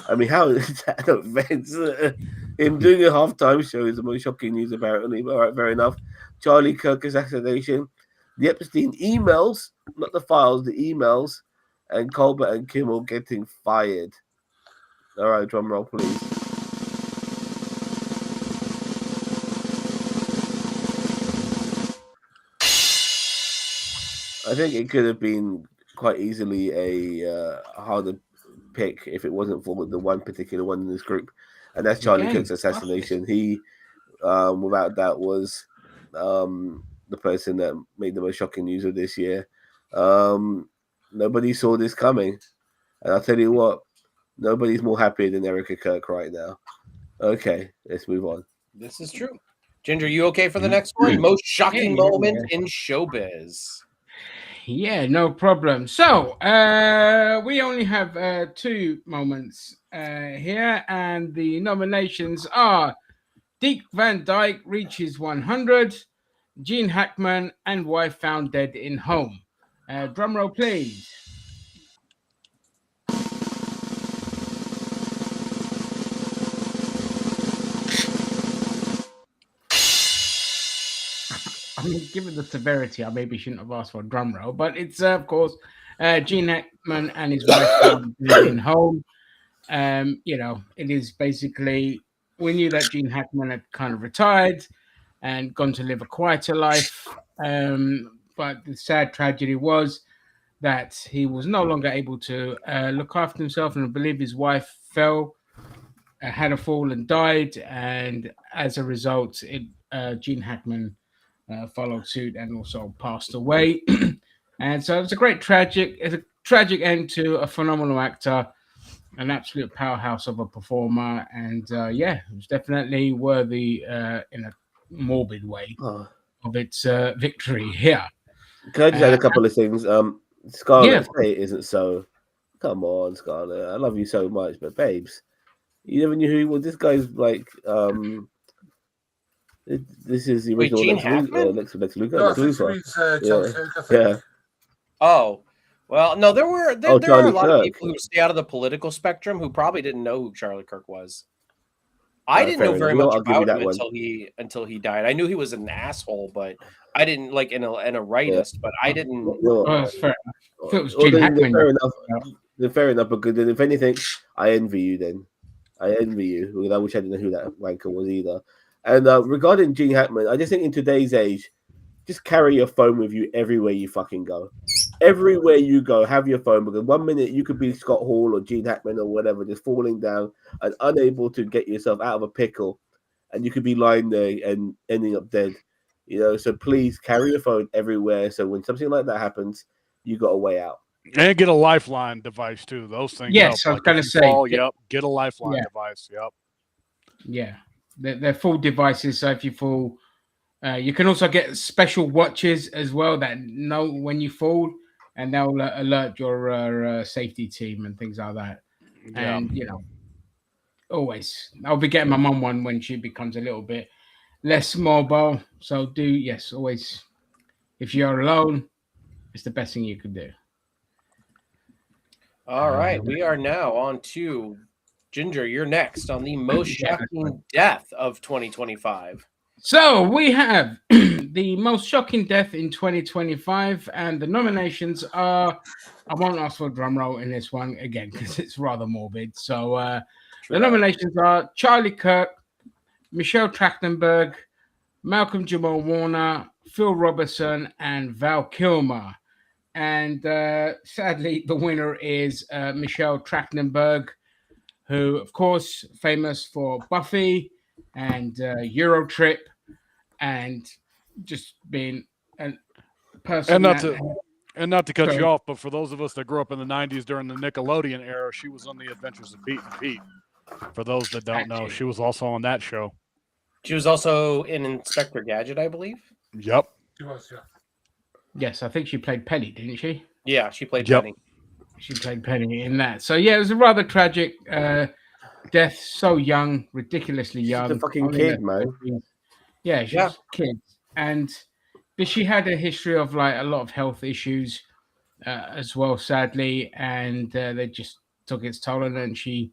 Speaker 7: I mean, how is that an event? Him doing a halftime show is the most shocking news, apparently. All right, fair enough. Charlie Kirk assassination, the Epstein emails, not the files, the emails, and Colbert and Kimmel getting fired. All right, drum roll, please. I think it could have been quite easily a harder pick if it wasn't for the one particular one in this group, and that's Charlie Kirk's assassination. He, without doubt, was the person that made the most shocking news of this year. Nobody saw this coming, and I'll tell you what. Nobody's more happy than Erica Kirk right now. Okay, let's move on.
Speaker 2: This is true. Ginger, you okay for the next one? Most shocking moment in showbiz.
Speaker 3: Yeah, no problem. So, we only have 2 moments here, and the nominations are Dick Van Dyke reaches 100, Gene Hackman and wife found dead in home. Drum roll, please. I mean, given the severity, I maybe shouldn't have asked for a drum roll, but it's, of course, Gene Hackman and his wife found in home. It is basically, we knew that Gene Hackman had kind of retired and gone to live a quieter life. But the sad tragedy was that he was no longer able to look after himself, and I believe his wife had a fall and died, and as a result, it Gene Hackman followed suit and also passed away. And so it's a tragic end to a phenomenal actor, an absolute powerhouse of a performer, and it was definitely worthy in a morbid way
Speaker 7: Oh,
Speaker 3: of its victory here.
Speaker 7: can I just add a couple of things? Scarlet
Speaker 3: Yeah.
Speaker 7: Fate isn't so. Come on, Scarlet. I love you so much, but babes, you never knew who he was. This guy's like this is the
Speaker 2: Wait,
Speaker 7: original
Speaker 2: Gene
Speaker 7: Lex
Speaker 2: Hackman?
Speaker 7: Lex Luthor.
Speaker 5: No, I
Speaker 7: Lex
Speaker 5: think
Speaker 7: Luthor.
Speaker 5: it's Charlie
Speaker 7: Yeah.
Speaker 5: Kirk, I think.
Speaker 7: Yeah.
Speaker 2: Oh, well, no, there are
Speaker 7: Charlie
Speaker 2: a lot
Speaker 7: Kirk.
Speaker 2: of people who stay out of the political spectrum who probably didn't know who Charlie Kirk was. I didn't
Speaker 7: fair
Speaker 2: know very
Speaker 7: enough.
Speaker 2: much
Speaker 7: I'll give you
Speaker 2: about
Speaker 7: that
Speaker 2: him
Speaker 7: one.
Speaker 2: until he died. I knew he was an asshole, but I didn't like and a rightist, but I didn't.
Speaker 7: Well,
Speaker 3: Oh, that's fair. I thought it was
Speaker 7: well,
Speaker 3: Gene
Speaker 7: then
Speaker 3: Hackman.
Speaker 7: fair enough. Then fair enough. Because then if anything, I envy you. Then I envy you. Because I wish I didn't know who that wanker was either. And regarding Gene Hackman, I just think in today's age, just carry your phone with you everywhere you fucking go. Everywhere you go, have your phone, because 1 minute you could be Scott Hall or Gene Hackman or whatever, just falling down and unable to get yourself out of a pickle, and you could be lying there and ending up dead. So please carry your phone everywhere. So when something like that happens, you got a way out.
Speaker 8: And get a lifeline device too. Those things.
Speaker 3: Yes,
Speaker 8: help.
Speaker 3: I was gonna
Speaker 8: if you
Speaker 3: say,
Speaker 8: fall,
Speaker 3: get-
Speaker 8: get a lifeline
Speaker 3: Yeah.
Speaker 8: device. Yep.
Speaker 3: Yeah, they're full devices. So if you fall, you can also get special watches as well that know when you fall, and they'll alert your safety team and things like that.
Speaker 8: Yeah.
Speaker 3: And always, I'll be getting my mum one when she becomes a little bit less mobile. So always, if you're alone, it's the best thing you could do.
Speaker 2: All right, we are now on to Ginger. You're next on the most shocking death of 2025.
Speaker 3: So we have the most shocking death in 2025, and the nominations are. I won't ask for a drum roll in this one again because it's rather morbid. So the nominations are Charlie Kirk, Michelle Trachtenberg, Malcolm Jamal Warner, Phil Robertson, and Val Kilmer. And sadly, the winner is Michelle Trachtenberg, who, of course, famous for Buffy and Eurotrip, and just being a person.
Speaker 8: And not to cut
Speaker 3: Sorry.
Speaker 8: you off, but for those of us that grew up in the 90s during the Nickelodeon era, she was on the Adventures of Pete and Pete. For those that don't know, she was also on that show.
Speaker 2: She was also in Inspector Gadget, I believe.
Speaker 8: Yep.
Speaker 5: He was, yeah.
Speaker 3: Yes, I think she played Penny, didn't she?
Speaker 2: Yeah, she played
Speaker 8: Yep.
Speaker 2: Penny.
Speaker 3: She played Penny in that. So yeah, it was a rather tragic death. So young, ridiculously young.
Speaker 7: She's a fucking
Speaker 3: Only
Speaker 7: kid,
Speaker 3: in
Speaker 7: man.
Speaker 3: her 40s. Yeah, she was a kid, but she had a history of like a lot of health issues as well, sadly, and they just took its toll on her, and she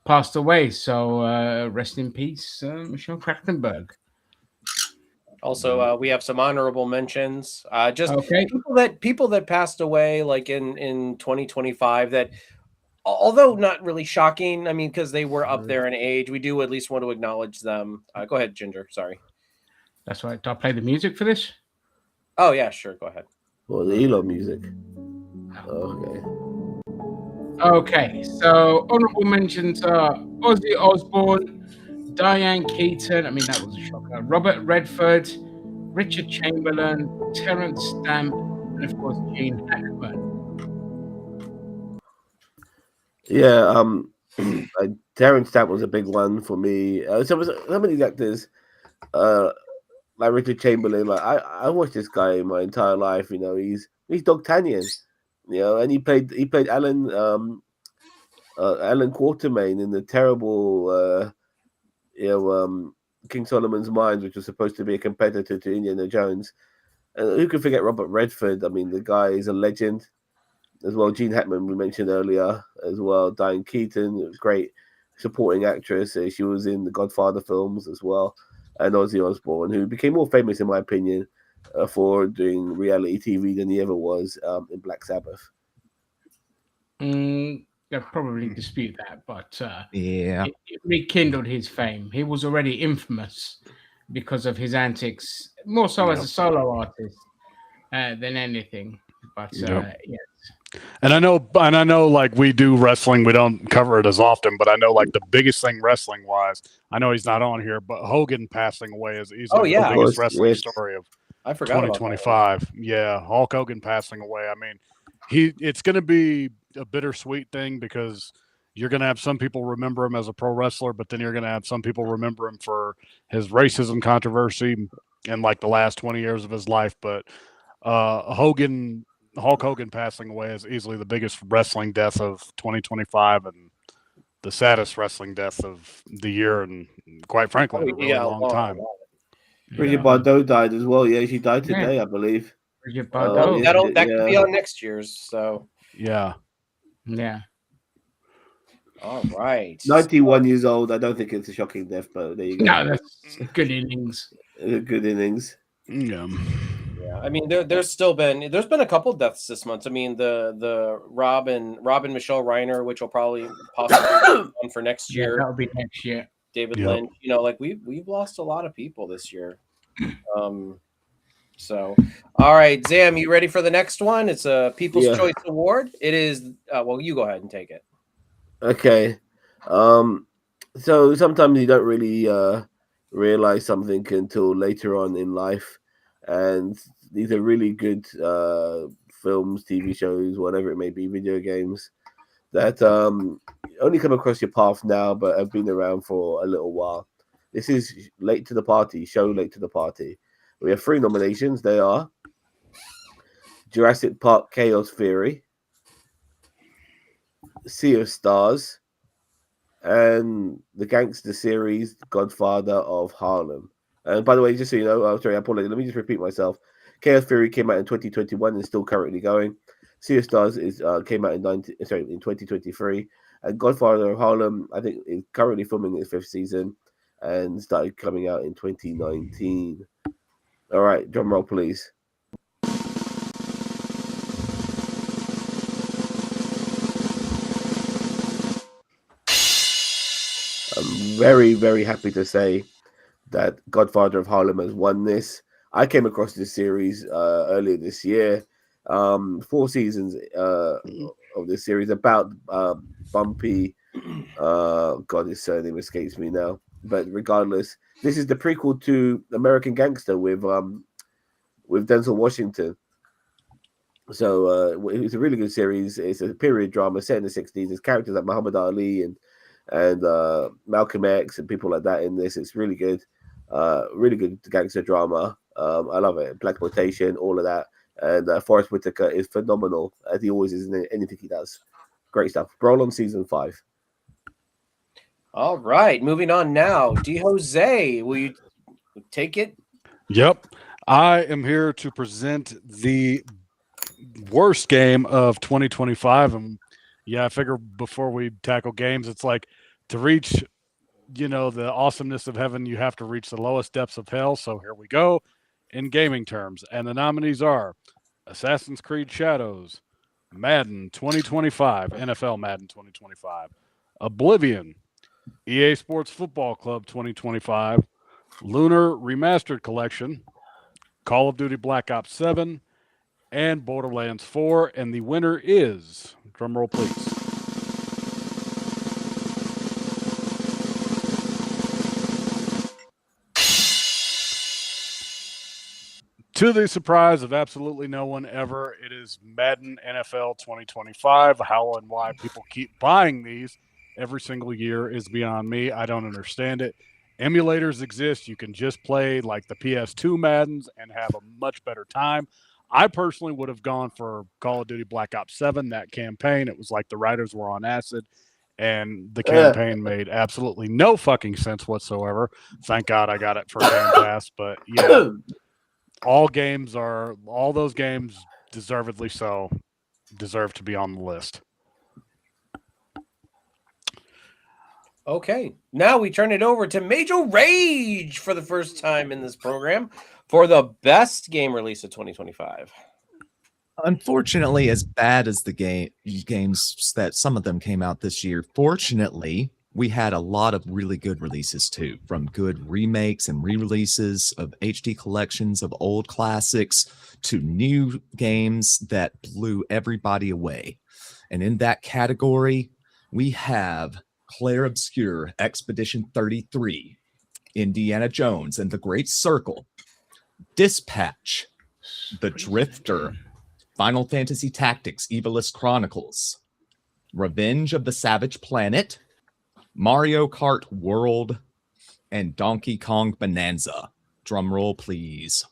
Speaker 3: passed away. So rest in peace, Michelle Trachtenberg.
Speaker 2: Also, we have some honorable mentions. Just
Speaker 3: Okay.
Speaker 2: people that passed away, like in 2025. That, although not really shocking, I mean, because they were up there in age, we do at least want to acknowledge them. Go ahead, Ginger. Sorry.
Speaker 3: That's right. Do I play the music for this?
Speaker 2: Oh yeah, sure. Go ahead.
Speaker 7: Well, the ELO music. Okay.
Speaker 3: Okay, so honorable mentions are Ozzy Osbourne, Diane Keaton, I mean, that was a shocker, Robert Redford, Richard Chamberlain, Terence Stamp, and of course, Gene Hackman.
Speaker 7: Yeah, Terrence Stamp was a big one for me. Some of these actors, like Richard Chamberlain, like I watched this guy my entire life. He's D'Artagnan, and he played Alan Quatermain in the terrible King Solomon's Mines, which was supposed to be a competitor to Indiana Jones. And who can forget Robert Redford? I mean, the guy is a legend. As well, Gene Hackman, we mentioned earlier, as well. Diane Keaton, great supporting actress. She was in the Godfather films as well. And Ozzy Osbourne, who became more famous, in my opinion, for doing reality TV than he ever was in Black Sabbath.
Speaker 3: I'd probably dispute that, but
Speaker 6: Yeah.
Speaker 3: it rekindled his fame. He was already infamous because of his antics, more so as a solo artist than anything. But yes.
Speaker 8: And I know, like we do wrestling, we don't cover it as often, but I know like the biggest thing wrestling wise, I know he's not on here, but Hogan passing away is easily
Speaker 2: Oh, yeah.
Speaker 8: the
Speaker 7: Of
Speaker 8: biggest
Speaker 7: course,
Speaker 8: wrestling
Speaker 7: yes.
Speaker 8: story of
Speaker 2: I forgot about that one.
Speaker 8: 2025. Yeah, Hulk Hogan passing away. I mean, it's going to be a bittersweet thing because you're going to have some people remember him as a pro wrestler, but then you're going to have some people remember him for his racism controversy in like the last 20 years of his life. But Hulk Hogan passing away is easily the biggest wrestling death of 2025 and the saddest wrestling death of the year, and quite frankly, in a really long time.
Speaker 7: Bridget Bardot died as well. Yeah, she died today, I believe.
Speaker 3: Bridget
Speaker 7: Oh,
Speaker 3: Bardot.
Speaker 2: That could be on next year's. So,
Speaker 8: Yeah.
Speaker 3: Yeah.
Speaker 2: all right.
Speaker 7: 91 years old. I don't think it's a shocking death, but there you go.
Speaker 3: No, that's good innings.
Speaker 7: Good innings.
Speaker 8: Yeah.
Speaker 2: Yeah, I mean, there's been a couple deaths this month. I mean, the Robin Michelle Reiner, which will possibly be on for next
Speaker 3: Yeah,
Speaker 2: year.
Speaker 3: that'll be next year.
Speaker 2: David
Speaker 8: Yep.
Speaker 2: Lynch. You know, like we've lost a lot of people this year. So, all right, Zam, you ready for the next one? It's a People's
Speaker 7: Yeah.
Speaker 2: Choice Award. It is. Well, you go ahead and take it.
Speaker 7: Okay. So sometimes you don't really realize something until later on in life, and these are really good films, TV shows, whatever it may be, video games that only come across your path now, but have been around for a little while. This is Late to the Party. We have 3 nominations. They are Jurassic Park Chaos Theory, Sea of Stars, and the gangster series Godfather of Harlem. And by the way, just so you know, sorry, I apologize. Let me just repeat myself. Chaos Theory came out in 2021 and is still currently going. Sea of Stars came out in 2023, and Godfather of Harlem, I think, is currently filming its 5th season and started coming out in 2019. All right, drum roll, please. I'm very, very happy to say that Godfather of Harlem has won this. I came across this series earlier this year. 4 seasons of this series about Bumpy. God, his surname escapes me now. But regardless, this is the prequel to American Gangster with Denzel Washington. So it's a really good series. It's a period drama set in the 60s. There's characters like Muhammad Ali and Malcolm X and people like that in this. It's really good. Really good gangster drama. I love it. Blaxploitation, all of that. And Forrest Whitaker is phenomenal, as he always is in anything he does. Great stuff. Roll on season 5.
Speaker 2: All right, moving on now. D. Jose, will you take it?
Speaker 8: Yep. I am here to present the worst game of 2025. And yeah, I figure before we tackle games, it's like to reach, the awesomeness of heaven, you have to reach the lowest depths of hell. So here we go in gaming terms. And the nominees are Assassin's Creed Shadows, Madden 2025, NFL Madden 2025, Oblivion, EA Sports Football Club 2025, Lunar Remastered Collection, Call of Duty Black Ops 7, and Borderlands 4. And the winner is, drumroll please, to the surprise of absolutely no one ever, it is Madden NFL 2025. How and why people keep buying these every single year is beyond me. I don't understand it. Emulators exist. You can just play like the PS2 Maddens and have a much better time. I personally would have gone for Call of Duty Black Ops 7, that campaign. It was like the writers were on acid, and the campaign made absolutely no fucking sense whatsoever. Thank God I got it for Game Pass, but yeah. All those games, deservedly so, deserve to be on the list.
Speaker 2: Okay, now we turn it over to Major Rage for the first time in this program for the best game release of 2025.
Speaker 6: Unfortunately, as bad as the games that some of them came out this year, fortunately, we had a lot of really good releases too, from good remakes and re-releases of HD collections of old classics to new games that blew everybody away. And in that category, we have Claire Obscure Expedition 33, Indiana Jones and the Great Circle, Dispatch, The Drifter, Final Fantasy Tactics Evilist Chronicles, Revenge of the Savage Planet, Mario Kart World, and Donkey Kong Bonanza. Drum roll, please.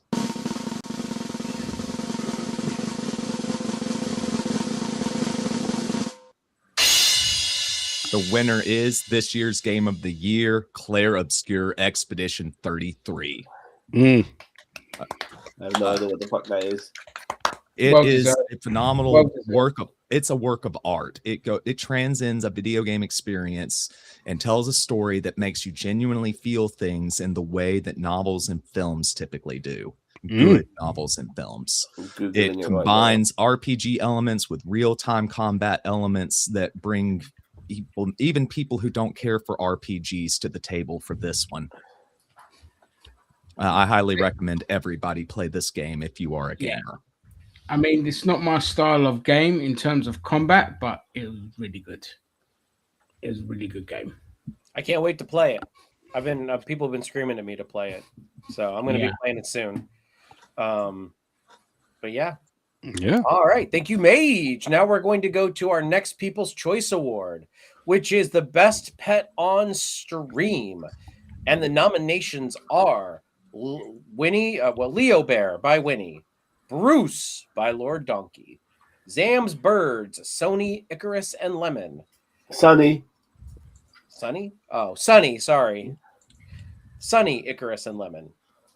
Speaker 6: The winner is this year's Game of the Year, Claire Obscure Expedition 33.
Speaker 8: Mm.
Speaker 7: I have no idea what the fuck that is.
Speaker 6: It
Speaker 3: Well
Speaker 6: is
Speaker 3: deserved.
Speaker 6: a phenomenal
Speaker 3: Well deserved.
Speaker 6: work of it's a work of art. It transcends a video game experience and tells a story that makes you genuinely feel things in the way that novels and films typically do. Good novels and films.
Speaker 7: I'm Googling
Speaker 6: It
Speaker 7: right now.
Speaker 6: combines RPG elements with real-time combat elements that bring even people who don't care for RPGs to the table for this one. I highly recommend everybody play this game if you are a
Speaker 3: Yeah.
Speaker 6: gamer.
Speaker 3: I mean, it's not my style of game in terms of combat, but it was really good. It was a really good game.
Speaker 2: I can't wait to play it. I've been people have been screaming at me to play it, so I'm going to be playing it soon. But yeah.
Speaker 8: Yeah.
Speaker 2: All right. Thank you, Mage. Now we're going to go to our next People's Choice Award, which is the best pet on stream, and the nominations are Leo Bear by Winnie, Bruce by Lord Donkey, Zam's Birds, Sony, Icarus, and Lemon.
Speaker 7: Sunny.
Speaker 2: Sunny? Oh, Sunny, sorry. Sunny, Icarus, and Lemon.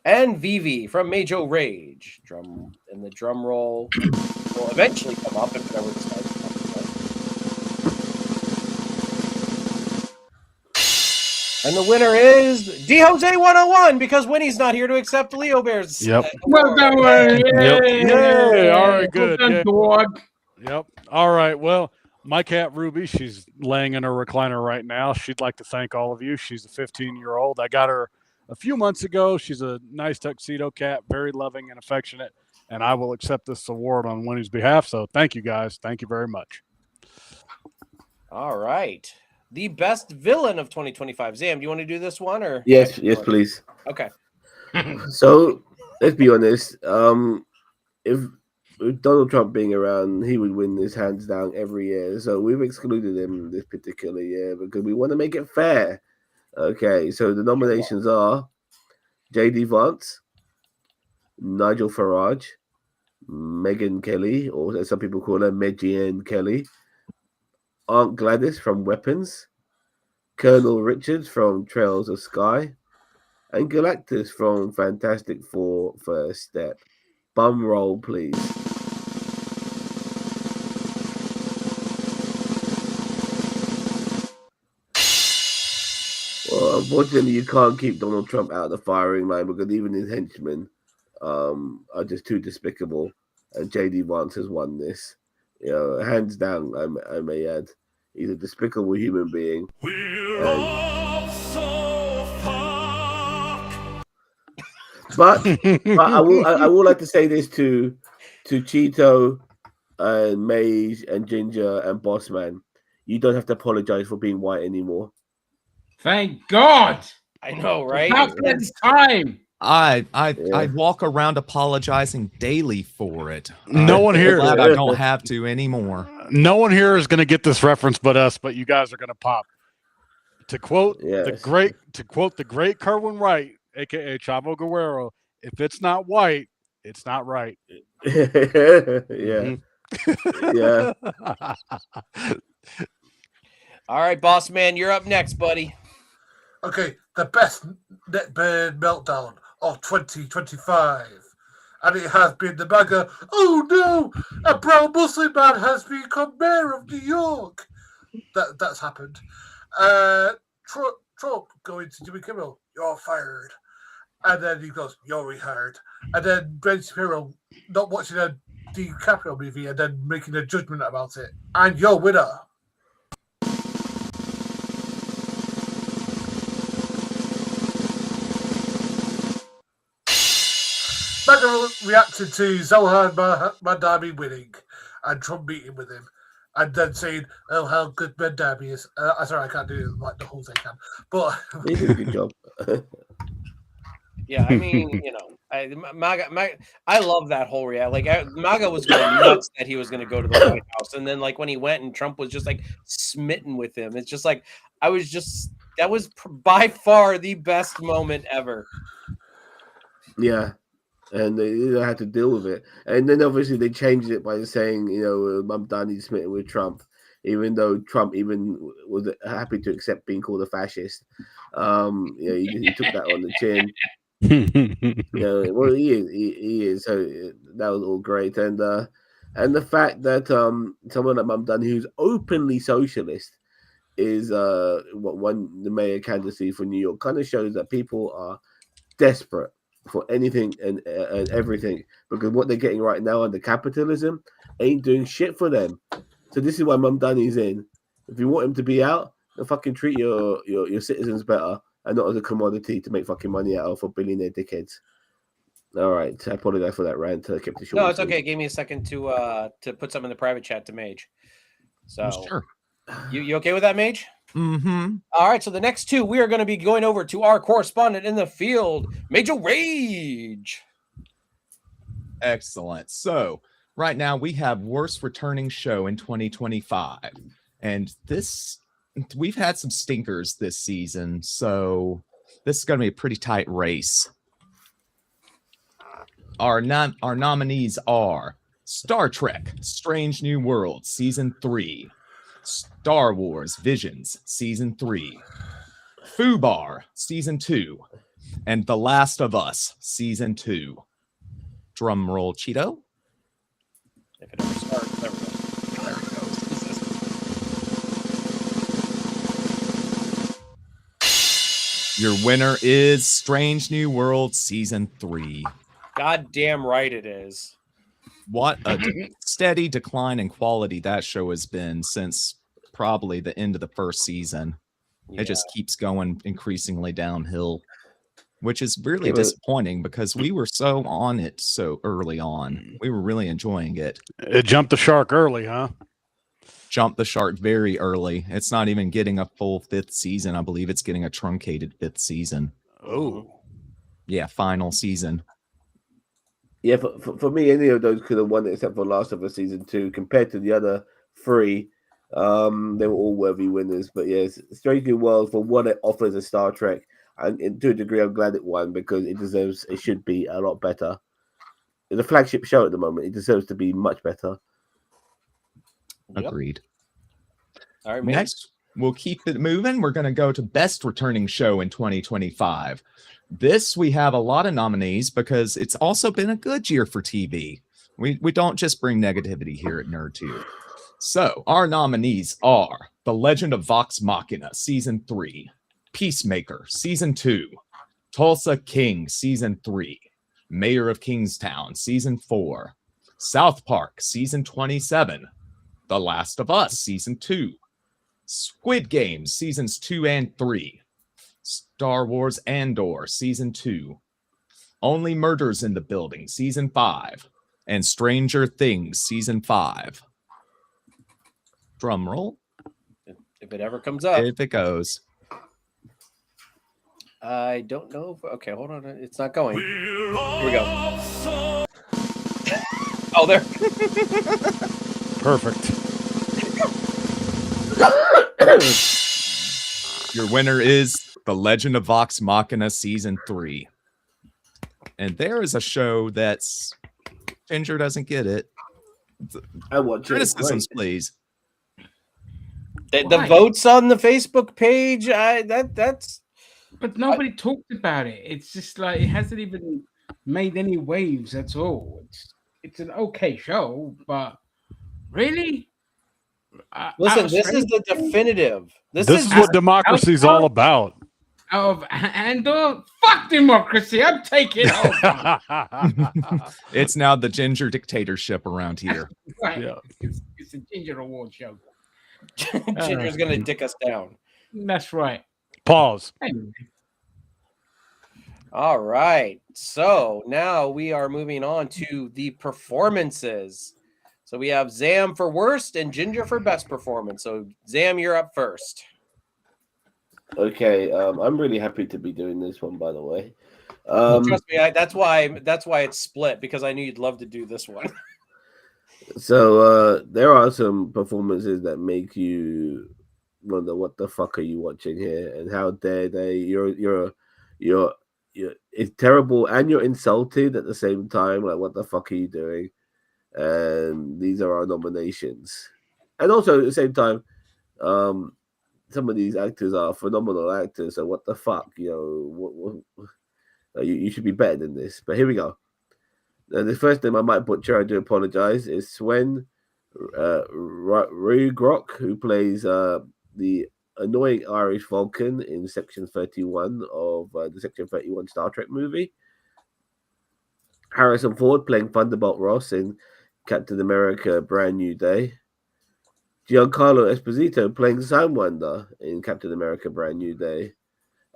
Speaker 2: And Vivi from Majo Rage. Drum and the drum roll will eventually come up if it ever decides to come. And the winner is D Jose 101 because Winnie's not here to accept Leo Bear's.
Speaker 8: Yep.
Speaker 3: Well done, Wayne.
Speaker 8: Yep. Yay. All right,
Speaker 3: Well
Speaker 8: good.
Speaker 3: done,
Speaker 8: Yeah.
Speaker 3: dog.
Speaker 8: Yep. All right. Well, my cat Ruby, she's laying in her recliner right now. She'd like to thank all of you. She's a 15-year-old. I got her a few months ago. She's a nice tuxedo cat, very loving and affectionate, and I will accept this award on Winnie's behalf. So thank you guys. Thank you very much.
Speaker 2: All right. The best villain of 2025. Zam, do you want to do this one or?
Speaker 7: Yes, please.
Speaker 2: Okay.
Speaker 7: So let's be honest. If with Donald Trump being around, he would win this hands down every year. So we've excluded him this particular year because we want to make it fair. Okay, so the nominations are J.D. Vance, Nigel Farage, Megyn Kelly, or as some people call her, Megyn Kelly, Aunt Gladys from Weapons, Colonel Richards from Trails of Sky, and Galactus from Fantastic Four First Step. Bum roll, please. Well, unfortunately, you can't keep Donald Trump out of the firing line because even his henchmen are just too despicable. And J.D. Vance has won this. You know, hands down, I may add. He's a despicable human being. But I will like to say this to Cheeto and Mage and Ginger and Bossman. You don't have to apologize for being white anymore.
Speaker 3: Thank God.
Speaker 2: I know, right?
Speaker 3: About that time.
Speaker 6: I walk around apologizing daily for it.
Speaker 8: No one here.
Speaker 6: Glad I don't have to anymore.
Speaker 8: No one here is going to get this reference but us, but you guys are going to pop. To quote the great Kerwin Wright, aka Chavo Guerrero, if it's not white, it's not right.
Speaker 7: Yeah. Yeah.
Speaker 2: All right, boss man, you're up next, buddy.
Speaker 5: Okay, the best Netbird meltdown of 2025. And it has been the bagger. Oh no! A brown Muslim man has become mayor of New York. That's happened. Trump going to Jimmy Kimmel, you're fired. And then he goes, you're rehired. And then Ben Shapiro not watching a DiCaprio movie and then making a judgment about it. And your winner reacted to Zohan Mandami winning and Trump meeting with him, and then saying, "Oh, how good Mandami is." Sorry, I can't do it like the whole thing can, but
Speaker 7: He did a good job.
Speaker 2: Yeah, I mean, MAGA, I love that whole reality. Like, MAGA was going nuts that he was going to go to the White House, and then like when he went, and Trump was just like smitten with him. It's just like that was by far the best moment ever.
Speaker 7: Yeah. And they had to deal with it. And then obviously they changed it by saying, Mamdani's smitten with Trump, even though Trump even was happy to accept being called a fascist. He took that on the chin. Well, he is. So that was all great. And the fact that someone like Mamdani, who's openly socialist, is what won the mayor candidacy for New York, kind of shows that people are desperate for anything and everything, because what they're getting right now under capitalism ain't doing shit for them. So this is why Mamdani's in. If you want him to be out, then fucking treat your citizens better and not as a commodity to make fucking money out of for billionaire dickheads. All right, I apologize for that rant. I kept it short.
Speaker 2: No, it's okay. It gave me a second to put something in the private chat to Mage. So
Speaker 6: Sure.
Speaker 2: You okay with that, Mage?
Speaker 6: Mm-hmm.
Speaker 2: All right, so the next two, we are going to be going over to our correspondent in the field, Major Rage.
Speaker 6: Excellent. So right now we have worst returning show in 2025. And we've had some stinkers this season. So this is going to be a pretty tight race. Our nominees are Star Trek, Strange New World, Season 3. Star Wars Visions, Season 3. Fubar, Season 2. And The Last of Us, Season 2. Drum roll, Cheeto.
Speaker 2: If it ever starts, there we go.
Speaker 6: There it goes. Your winner is Strange New World, Season 3.
Speaker 2: Goddamn right it is.
Speaker 6: What a steady decline in quality that show has been since probably the end of the first season.
Speaker 2: Yeah.
Speaker 6: It just keeps going increasingly downhill, which is really
Speaker 7: Yeah, but-
Speaker 6: disappointing because we were so on it so early on. We were really enjoying it.
Speaker 8: It jumped the shark early, huh?
Speaker 6: Jumped the shark very early. It's not even getting a full 5th season. I believe it's getting a truncated 5th season.
Speaker 8: Oh,
Speaker 6: Yeah, final season.
Speaker 7: Yeah, for me, any of those could have won it except for Last of Us Season 2. Compared to the other 3, they were all worthy winners. But yes, Strange New World, for what it offers as Star Trek, and to a degree, I'm glad it won because it should be a lot better. It's a flagship show at the moment. It deserves to be much better.
Speaker 2: Yep.
Speaker 6: Agreed.
Speaker 2: All right, Mage.
Speaker 6: Next, we'll keep it moving. We're going to go to Best Returning Show in 2025. This, we have a lot of nominees because it's also been a good year for TV. We don't just bring negativity here at NerdTube. So, our nominees are The Legend of Vox Machina, Season 3, Peacemaker, Season 2, Tulsa King, Season 3, Mayor of Kingstown, Season 4, South Park, Season 27, The Last of Us, Season 2, Squid Game, Seasons 2 and 3, Star Wars Andor, Season 2, Only Murders in the Building, Season 5, and Stranger Things, Season 5. Drum roll,
Speaker 2: If it ever comes up.
Speaker 6: if it goes.
Speaker 2: I don't know. Okay, hold on. It's not going. Here we go. Oh, there.
Speaker 8: perfect.
Speaker 6: Your winner is The Legend of Vox Machina Season 3. And there is a show that's Ginger doesn't get it.
Speaker 7: I watch it.
Speaker 6: Criticisms, please.
Speaker 2: The
Speaker 3: Why?
Speaker 2: votes on the Facebook page. That's
Speaker 3: But nobody talked about it. It's just like it hasn't even made any waves at all. It's an okay show, but really,
Speaker 2: listen.
Speaker 3: out of
Speaker 2: This is the
Speaker 3: Stranger Things,
Speaker 2: definitive. This
Speaker 8: This is what democracy's all about.
Speaker 3: out of Andor. Fuck democracy! I'm taking over.
Speaker 6: It's now the Ginger dictatorship around here.
Speaker 3: Right.
Speaker 8: Yeah.
Speaker 3: It's a Ginger Award show.
Speaker 2: Ginger's gonna dick us down.
Speaker 3: That's right.
Speaker 8: Pause.
Speaker 3: Anyway,
Speaker 2: All right. So now we are moving on to the performances. So we have Zam for worst and Ginger for best performance. So Zam, you're up first.
Speaker 7: Okay, I'm really happy to be doing this one, by the way.
Speaker 2: Trust me, that's why it's split, because I knew you'd love to do this one.
Speaker 7: So there are some performances that make you wonder what the fuck are you watching here, and how dare they? You're it's terrible, and you're insulted at the same time. Like, what the fuck are you doing? And these are our nominations, and also at the same time, some of these actors are phenomenal actors. So what the fuck, you should be better than this. But here we go. The first name I might butcher, I do apologize, is Sven Rugrok, who plays the annoying Irish Vulcan in Section 31 of the Section 31 Star Trek movie. Harrison Ford playing Thunderbolt Ross in Captain America Brand New Day. Giancarlo Esposito playing Sam Wonder in Captain America Brand New Day.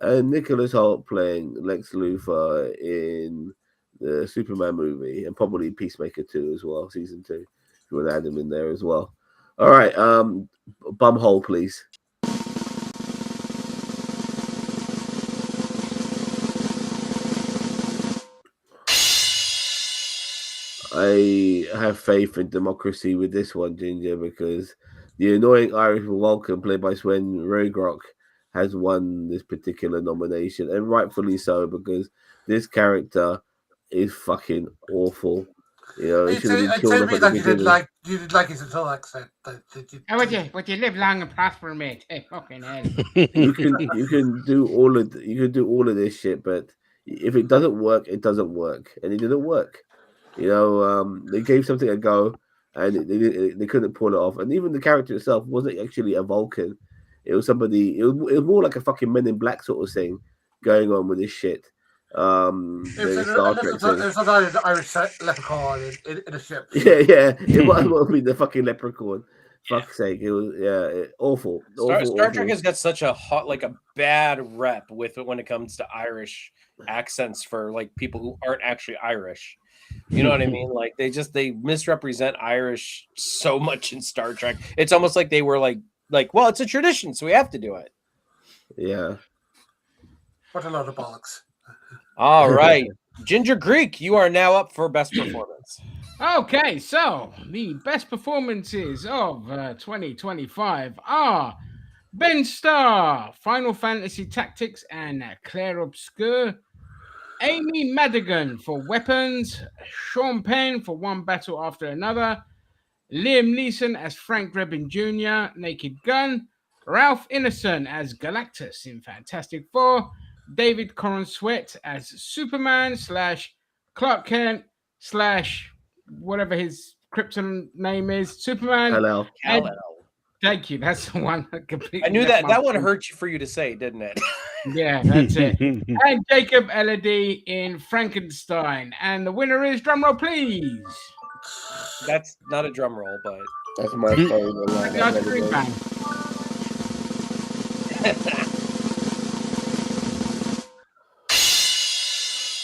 Speaker 7: And Nicholas Hoult playing Lex Luthor in the Superman movie, and probably Peacemaker 2 as well, season 2. If you want to add him in there as well. All right, Bumhole, please. I have faith in democracy with this one, Ginger, because the annoying Irish Vulcan, played by Sven Rugrok, has won this particular nomination, and rightfully so, because this character is fucking awful. It should have been killed off at the beginning.
Speaker 5: You did like his little accent.
Speaker 3: Would you live long and prosper, mate? Hey, fucking hell.
Speaker 7: You can do all of this shit, but if it doesn't work, it doesn't work, and it didn't work. They gave something a go, and they couldn't pull it off. And even the character itself wasn't actually a Vulcan. It was somebody. It was more like a fucking Men in Black sort of thing going on with this shit.
Speaker 5: It was an Irish leprechaun in a ship.
Speaker 7: Yeah. It might well be the fucking leprechaun. Fuck's sake. It was awful.
Speaker 2: Star Trek has got such a bad rep with it when it comes to Irish accents for like people who aren't actually Irish. You know what I mean? Like they misrepresent Irish so much in Star Trek. It's almost like they were like, well, it's a tradition, so we have to do it.
Speaker 7: Yeah.
Speaker 5: What a load of bollocks.
Speaker 2: All right. Ginger Greek, you are now up for best performance.
Speaker 3: Okay, so the best performances of 2025 are Ben Starr, Final Fantasy Tactics and Claire Obscure, Amy Madigan for Weapons, Sean Penn for One Battle After Another, Liam Neeson as Frank Drebin Jr., Naked Gun, Ralph Ineson as Galactus in Fantastic Four, David Corn Sweat as Superman / Clark Kent / whatever his Krypton name is, Superman.
Speaker 7: Hello.
Speaker 3: Thank you. That's the one.
Speaker 2: I knew that one hurt for you to say, didn't it?
Speaker 3: Yeah, that's it. And Jacob Elordi in Frankenstein. And the winner is, drumroll please.
Speaker 2: That's not a drum roll, but
Speaker 7: that's my favorite line.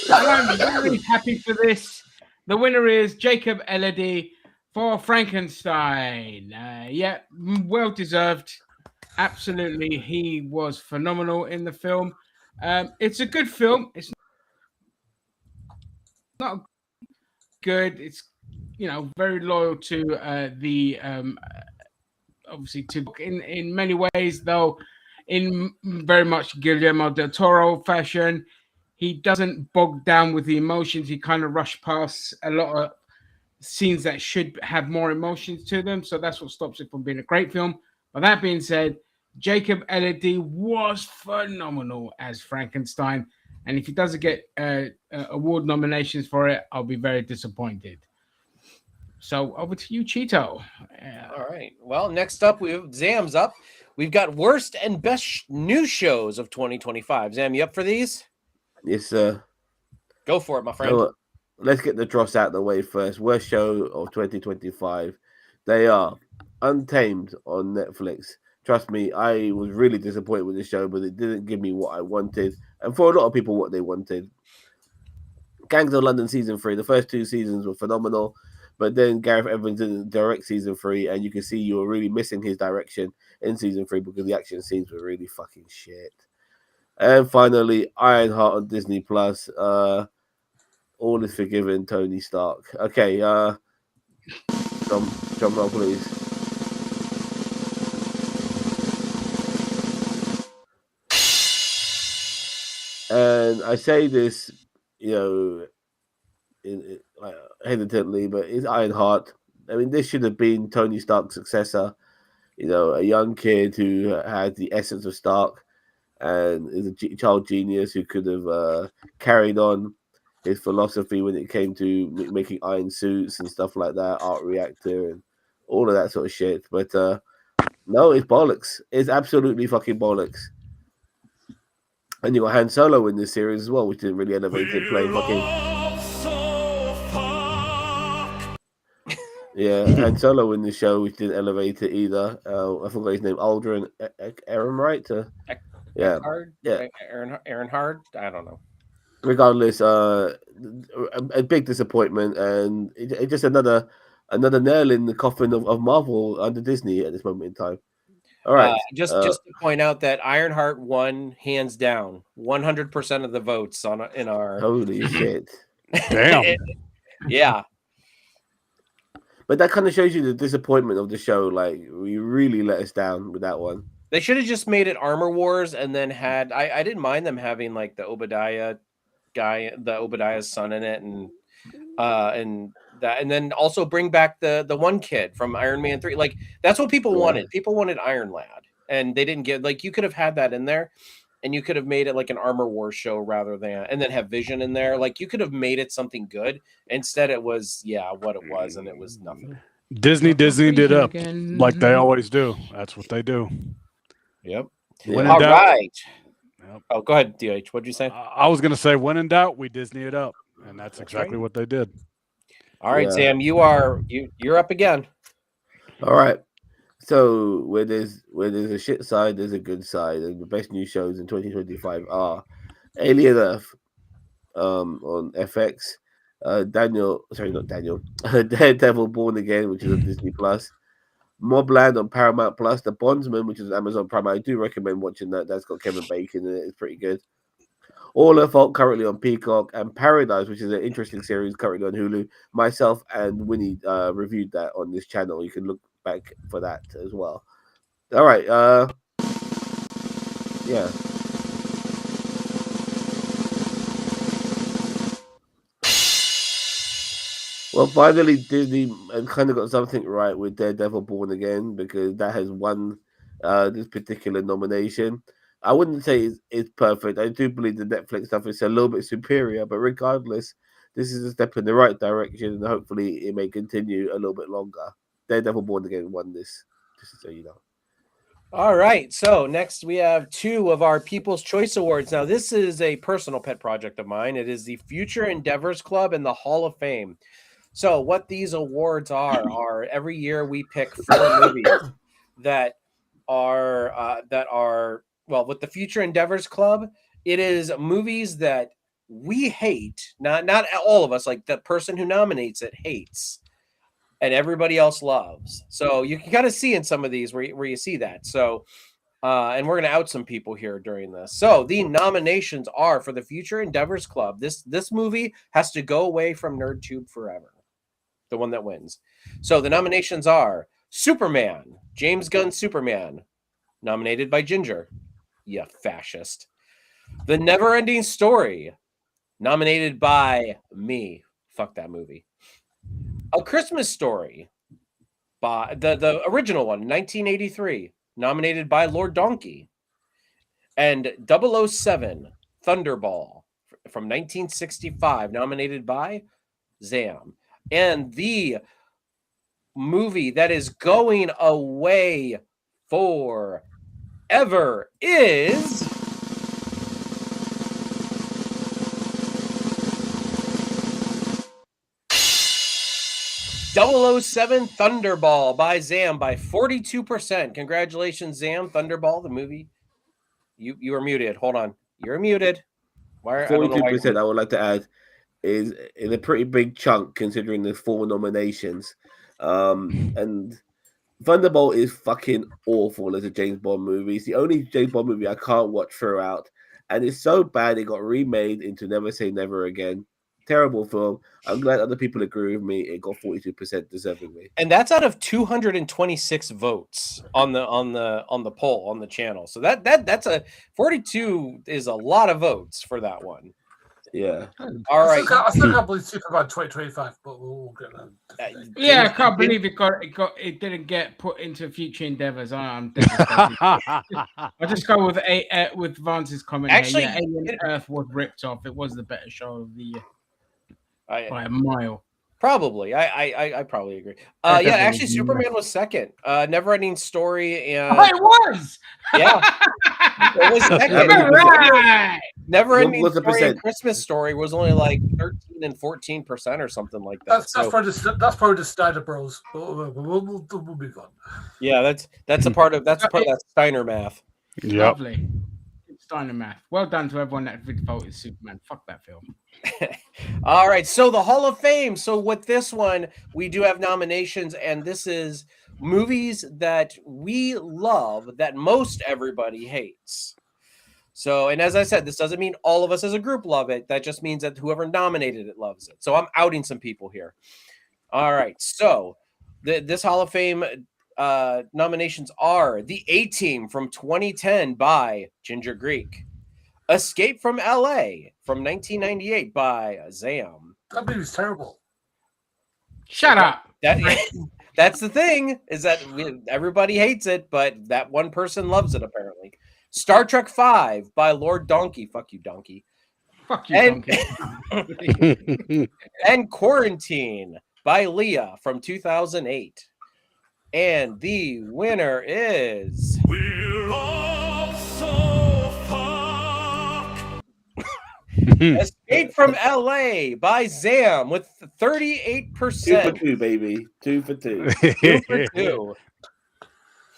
Speaker 3: I'm very happy for this. The winner is Jacob Elordi for Frankenstein. Yeah, well deserved. Absolutely, he was phenomenal in the film. It's a good film. It's not good. It's very loyal to the obviously to in many ways, though in very much Guillermo del Toro fashion. He doesn't bog down with the emotions. He kind of rushed past a lot of scenes that should have more emotions to them. So that's what stops it from being a great film. But that being said, Jacob Elordi was phenomenal as Frankenstein. And if he doesn't get award nominations for it, I'll be very disappointed. So over to you, Cheeto.
Speaker 2: All right. Well, next up, we have Zam's up. We've got worst and best new shows of 2025. Zam, you up for these?
Speaker 7: Yes, sir.
Speaker 2: Go for it, my friend.
Speaker 7: Let's get the dross out of the way first. Worst show of 2025. They are Untamed on Netflix. Trust me, I was really disappointed with the show, but it didn't give me what I wanted. And for a lot of people, what they wanted. Gangs of London season 3. The first 2 seasons were phenomenal, but then Gareth Evans didn't direct season 3, and you can see you were really missing his direction in season 3 because the action scenes were really fucking shit. And finally, Ironheart on Disney Plus. All is forgiven, Tony Stark. Okay, drum roll, please. And I say this, hesitantly, but it's Ironheart. I mean, this should have been Tony Stark's successor. A young kid who had the essence of Stark and is a child genius who could have carried on his philosophy when it came to making iron suits and stuff like that, Art Reactor and all of that sort of shit. But no, it's bollocks. It's absolutely fucking bollocks. And you got Han Solo in this series as well, which didn't really elevate it, playing fucking. Yeah, Han Solo in the show, which didn't elevate it either. I forgot his name, Aldrin Ehrenreich. Yeah,
Speaker 2: Aaron Hard. I don't know.
Speaker 7: Regardless, a big disappointment, and it's just another nail in the coffin of Marvel under Disney at this moment in time. All right,
Speaker 2: just to point out that Ironheart won hands down 100% of the votes in our.
Speaker 7: Holy shit!
Speaker 8: Damn.
Speaker 2: Yeah.
Speaker 7: But that kind of shows you the disappointment of the show. Like, we really let us down with that one.
Speaker 2: They should have just made it Armor Wars and then had. I didn't mind them having like the Obadiah guy, the Obadiah's son in it, and then also bring back the one kid from Iron Man 3. Like, that's what people wanted. People wanted Iron Lad, and they didn't get, like, you could have had that in there, and you could have made it like an Armor Wars show rather than, and then have Vision in there. Like, you could have made it something good. Instead, it was what it was, and it was nothing.
Speaker 8: Disney did up like they always do. That's what they do.
Speaker 2: Yep.
Speaker 8: When in
Speaker 2: All
Speaker 8: doubt-
Speaker 2: right.
Speaker 8: Yep.
Speaker 2: Oh, go ahead, DH. What'd you say?
Speaker 8: I was gonna say, when in doubt, we Disney it up, and that's exactly what they did.
Speaker 2: All right,
Speaker 7: Yeah.
Speaker 2: Sam, you're up again.
Speaker 7: All right. So where there's a shit side, there's a good side, and the best new shows in 2025 are Alien Earth on FX, Daredevil Born Again, which is on Disney Plus, Mobland on Paramount Plus, The Bondsman, which is Amazon Prime. I do recommend watching that. That's got Kevin Bacon in it. It's pretty good. All Her Fault currently on Peacock, and Paradise, which is an interesting series currently on Hulu. Myself and Winnie reviewed that on this channel. You can look back for that as well. All right. Yeah. Well, finally, Disney kind of got something right with Daredevil Born Again, because that has won this particular nomination. I wouldn't say it's perfect. I do believe the Netflix stuff is a little bit superior, but regardless, this is a step in the right direction, and hopefully it may continue a little bit longer. Daredevil Born Again won this, just so you know.
Speaker 2: All right. So next we have 2 of our People's Choice Awards. Now, this is a personal pet project of mine. It is the Future Endeavors Club and the Hall of Fame. So what these awards are every year we pick 4 movies that are well, with the Future Endeavors Club, it is movies that we hate, not all of us, like the person who nominates it hates, and everybody else loves. So you can kind of see in some of these where you see that. So, and we're going to out some people here during this. So the nominations are for the Future Endeavors Club. This movie has to go away from NerdTube forever. The one that wins. So the nominations are Superman, James Gunn's Superman, nominated by Ginger. You fascist. The Never-Ending Story, nominated by me. Fuck that movie. A Christmas Story, by the original one, 1983, nominated by Lord Donkey. And 007, Thunderball, from 1965, nominated by Zam. And the movie that is going away forever is .007 Thunderball by Zam by 42%. Congratulations, Zam. Thunderball, the movie. You are muted. Hold on. You're muted. Why?
Speaker 7: 42%, I would like to add, is in a pretty big chunk considering the 4 nominations. And Thunderbolt is fucking awful as a James Bond movie. It's the only James Bond movie I can't watch throughout. And it's so bad it got remade into Never Say Never Again. Terrible film. I'm glad other people agree with me. It got 42% deservingly.
Speaker 2: And that's out of 226 votes on the poll on the channel. So that's a 42 is a lot of votes for that one.
Speaker 7: Yeah.
Speaker 2: All right.
Speaker 5: I still can't believe Superman 2025, but we'll get that.
Speaker 3: Yeah, I can't believe it didn't get put into future endeavors. I'm devastated. I'll just go with Vance's comment.
Speaker 2: Actually,
Speaker 3: here. Yeah, Alien Earth was ripped off. It was the better show of the year by a mile.
Speaker 2: Probably. I probably agree. Yeah, actually Superman was second. Never Ending Story and
Speaker 3: it was.
Speaker 2: Yeah. It was second.
Speaker 3: Right.
Speaker 2: Never Ending
Speaker 7: What's the
Speaker 2: Story and
Speaker 7: percent?
Speaker 2: Christmas Story was only like 13 and 14% or something like that.
Speaker 5: That's probably the Snyder Bros. We'll move on.
Speaker 2: Yeah, that's a part of that Steiner math.
Speaker 8: Yep.
Speaker 3: Lovely. Steiner math. Well done to everyone that voted Superman. Fuck that film.
Speaker 2: All right, so the Hall of Fame. So with this one, we do have nominations, and this is movies that we love that most everybody hates. So, and as I said, this doesn't mean all of us as a group love it. That just means that whoever nominated it loves it. So I'm outing some people here. All right, so this Hall of Fame nominations are The A-Team from 2010 by Ginger Greek, Escape from LA from 1998 by Zam.
Speaker 5: That movie's terrible.
Speaker 3: Shut up.
Speaker 2: That's the thing, is that everybody hates it, but that one person loves it apparently. Star Trek V by Lord Donkey. Fuck you, Donkey.
Speaker 3: Fuck you, Donkey.
Speaker 2: And Quarantine by Leah from 2008. And the winner is
Speaker 1: We're all so fucked.
Speaker 2: Escape from LA by Zam with 38%.
Speaker 7: 2 for 2, baby. 2 for 2.
Speaker 2: 2 for 2.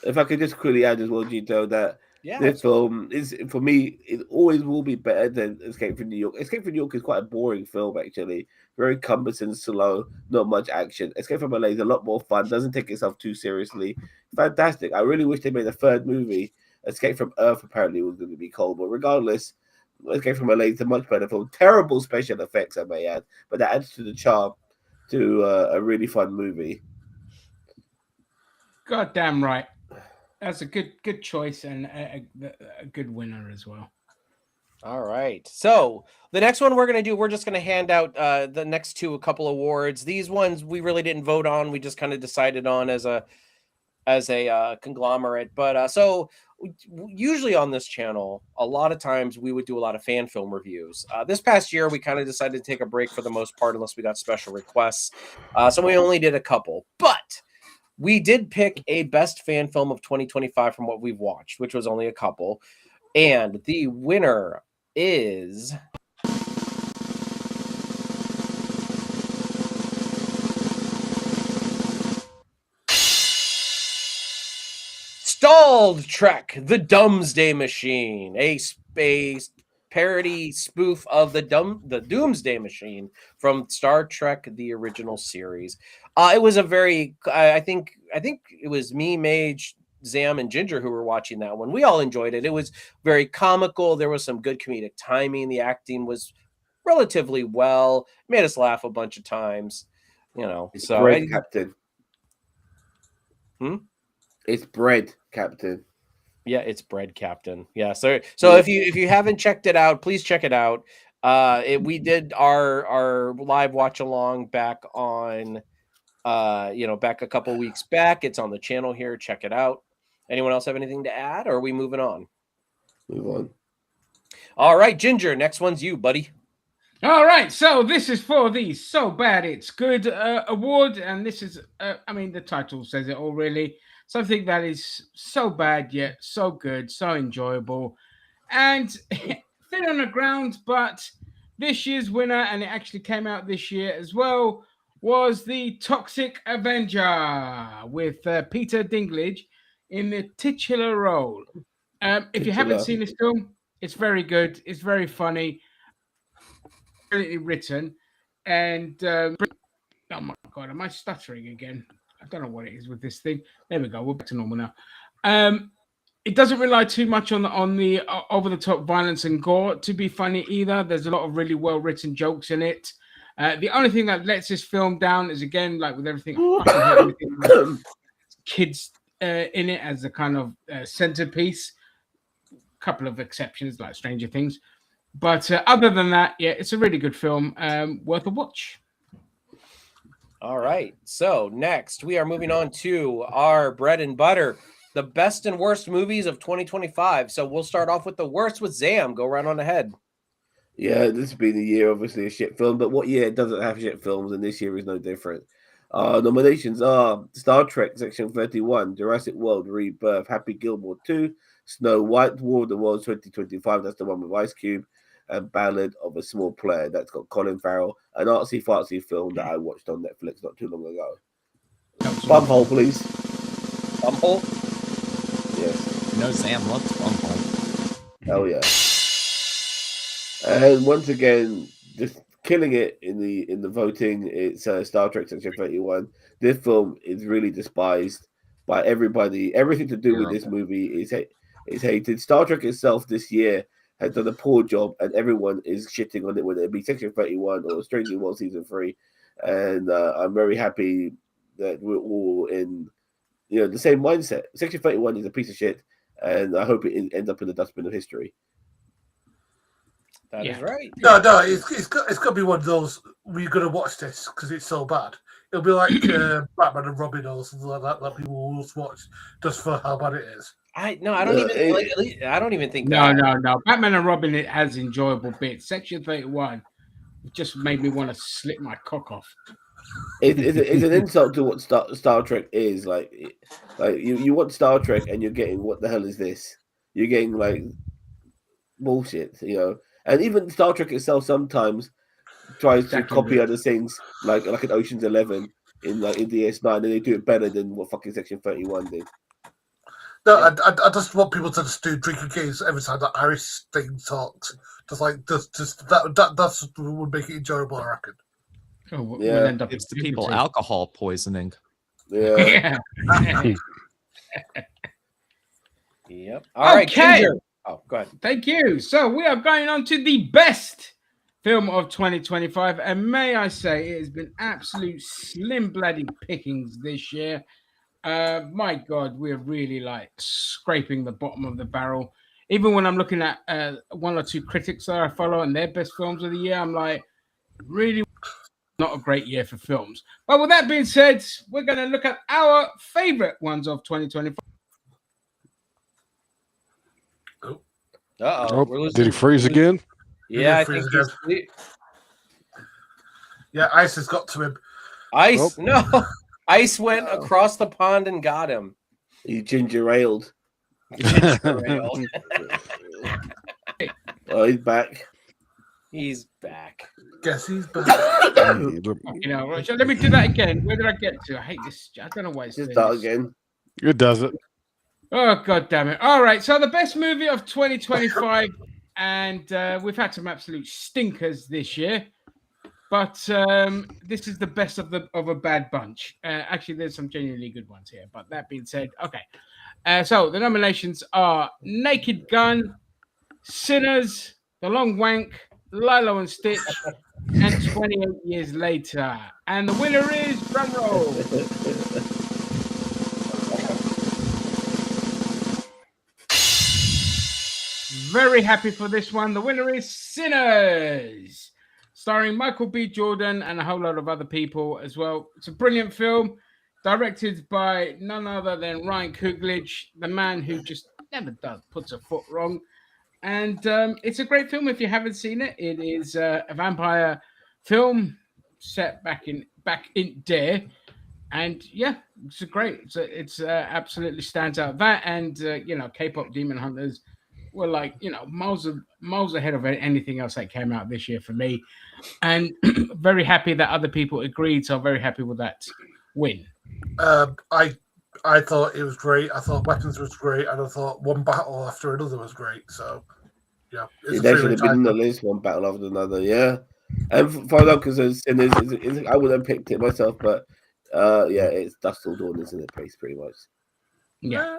Speaker 7: If I could just quickly add as well, Gito, that
Speaker 2: Yeah.
Speaker 7: this film is, for me, it always will be better than Escape from New York. Escape from New York is quite a boring film, actually. Very cumbersome, slow, not much action. Escape from LA is a lot more fun, doesn't take itself too seriously. Fantastic. I really wish they made a third movie. Escape from Earth apparently was going to be cold, but regardless, Escape from LA is a much better film. Terrible special effects, I may add, but that adds to the charm to a really fun movie.
Speaker 3: God damn right. That's a good choice and a good winner as well.
Speaker 2: All right. So the next one we're just going to hand out the next two a couple awards. These ones we really didn't vote on. We just kind of decided on as a conglomerate. But so usually on this channel, a lot of times we would do a lot of fan film reviews. This past year, we kind of decided to take a break for the most part, unless we got special requests. So we only did a couple, but we did pick a best fan film of 2025 from what we've watched, which was only a couple. And the winner is Stalled Trek, The Doomsday Machine, a space parody spoof of the Doomsday Machine from Star Trek, the original series. It was a very, I think it was me, Mage, Zam, and Ginger who were watching that one. We all enjoyed it. It was very comical. There was some good comedic timing. The acting was relatively well. It made us laugh a bunch of times.
Speaker 7: It's bread, Captain. It's bread, Captain.
Speaker 2: Yeah, it's bread, Captain. Yeah. So if you haven't checked it out, please check it out. We did our live watch along back on back a couple weeks back. It's on the channel here. Check it out. Anyone else have anything to add, or are we moving on?
Speaker 7: Move on.
Speaker 2: All right, Ginger, next one's you, buddy.
Speaker 3: All right, so this is for the So Bad It's Good award, and this is, the title says it all, really. Something that is so bad yet so good, so enjoyable, and thin on the ground, but this year's winner, and it actually came out this year as well, was The Toxic Avenger with Peter Dinklage in the titular role. If you haven't seen this film, it's very good. It's very funny. Brilliantly written. and oh my god, am I stuttering again? I don't know what it is with this thing. There we go. We're back to normal now. It doesn't rely too much on the over the top violence and gore to be funny either. There's a lot of really well written jokes in it. The only thing that lets this film down is, again, like with everything, kids in it as a kind of centerpiece. Couple of exceptions like Stranger Things, but other than that, yeah, it's a really good film, worth a watch.
Speaker 2: All right. So next, we are moving on to our bread and butter, the best and worst movies of 2025. So we'll start off with the worst with Zam. Go right on ahead.
Speaker 7: Yeah, this has been a year, obviously, a shit film, but what year doesn't have shit films, and this year is no different. Nominations are Star Trek Section 31, Jurassic World Rebirth, Happy Gilmore 2, Snow White, War of the Worlds 2025, that's the one with Ice Cube, and Ballad of a Small Player, that's got Colin Farrell, an artsy-fartsy film that I watched on Netflix not too long ago. Bumhole, please.
Speaker 2: Bumhole?
Speaker 7: Yes.
Speaker 6: No, Sam loves Bumhole.
Speaker 7: Hell yeah. And once again, just killing it in the voting. It's Star Trek Section 31. This film is really despised by everybody. Everything to do with this movie is hated. Star Trek itself this year has done a poor job, and everyone is shitting on it, whether it be Section 31 or Strange New World Season 3. And I'm very happy that we're all in the same mindset. Section 31 is a piece of shit, and I hope it ends up in the dustbin of history.
Speaker 2: That is right.
Speaker 5: No, it's got to be one of those. We're going to watch this because it's so bad. It'll be like Batman and Robin or something like that people will watch just for how bad it is.
Speaker 2: I don't even think
Speaker 3: No. Batman and Robin, it has enjoyable bits. Section 31 just made me want to slip my cock off.
Speaker 7: It's an insult to what Star Trek is. Like you want Star Trek and you're getting, what the hell is this? You're getting like bullshit, And even Star Trek itself sometimes tries to copy other things, like an Ocean's 11 in DS9, and they do it better than what fucking Section 31 did.
Speaker 5: No, I just want people to just do drinking games every time that Irish thing talks. That's what would make it enjoyable, I reckon.
Speaker 3: We'll end up
Speaker 6: Gives the people alcohol poisoning.
Speaker 7: Yeah.
Speaker 2: Yep. All right,
Speaker 3: Okay.
Speaker 2: Ginger. Oh, go ahead.
Speaker 3: Thank you. So we are going on to the best film of 2025, and may I say, it has been absolute slim bloody pickings this year. My God, we're really like scraping the bottom of the barrel. Even when I'm looking at one or two critics that I follow and their best films of the year, I'm like, really not a great year for films. But with that being said, we're going to look at our favorite ones of 2025.
Speaker 2: Uh-oh.
Speaker 8: Did he freeze again?
Speaker 2: Yeah, I
Speaker 5: Freeze
Speaker 2: think
Speaker 5: again. Yeah, Ice has got to him.
Speaker 2: Ice. No, Ice went across the pond and got him.
Speaker 7: He ginger aled.
Speaker 2: Ginger-ale.
Speaker 7: Oh, he's back.
Speaker 2: He's back.
Speaker 5: Guess he's back.
Speaker 3: So let me do that again. Where did I get to? I hate this. I don't know why it's
Speaker 7: Just
Speaker 3: doing
Speaker 7: start
Speaker 3: this.
Speaker 7: again.
Speaker 8: It does it.
Speaker 3: Oh, God damn it. All right. So the best movie of 2025. And we've had some absolute stinkers this year. But this is the best of a bad bunch. Actually, there's some genuinely good ones here. But that being said, okay. So the nominations are Naked Gun, Sinners, The Long Wank, Lilo and Stitch, and 28 Years Later. And the winner is, drum roll. Very happy for this one. The winner is Sinners, starring Michael B. Jordan and a whole lot of other people as well. It's a brilliant film, directed by none other than Ryan Coogler, the man who just never puts a foot wrong. And it's a great film if you haven't seen it. It is a vampire film set back in Dare. And yeah, it's great. It's absolutely stands out. That and K-pop Demon Hunters were like miles ahead of anything else that came out this year for me, and very happy that other people agreed. So I'm very happy with that win.
Speaker 5: I thought it was great. I thought Weapons was great, and I thought One Battle After Another was great. So yeah,
Speaker 7: They should have been on the list, One Battle After Another. Yeah, And far as I'm concerned, I would have picked it myself, but yeah, it's Dust Till Dawn, isn't it? Pretty much.
Speaker 3: Yeah.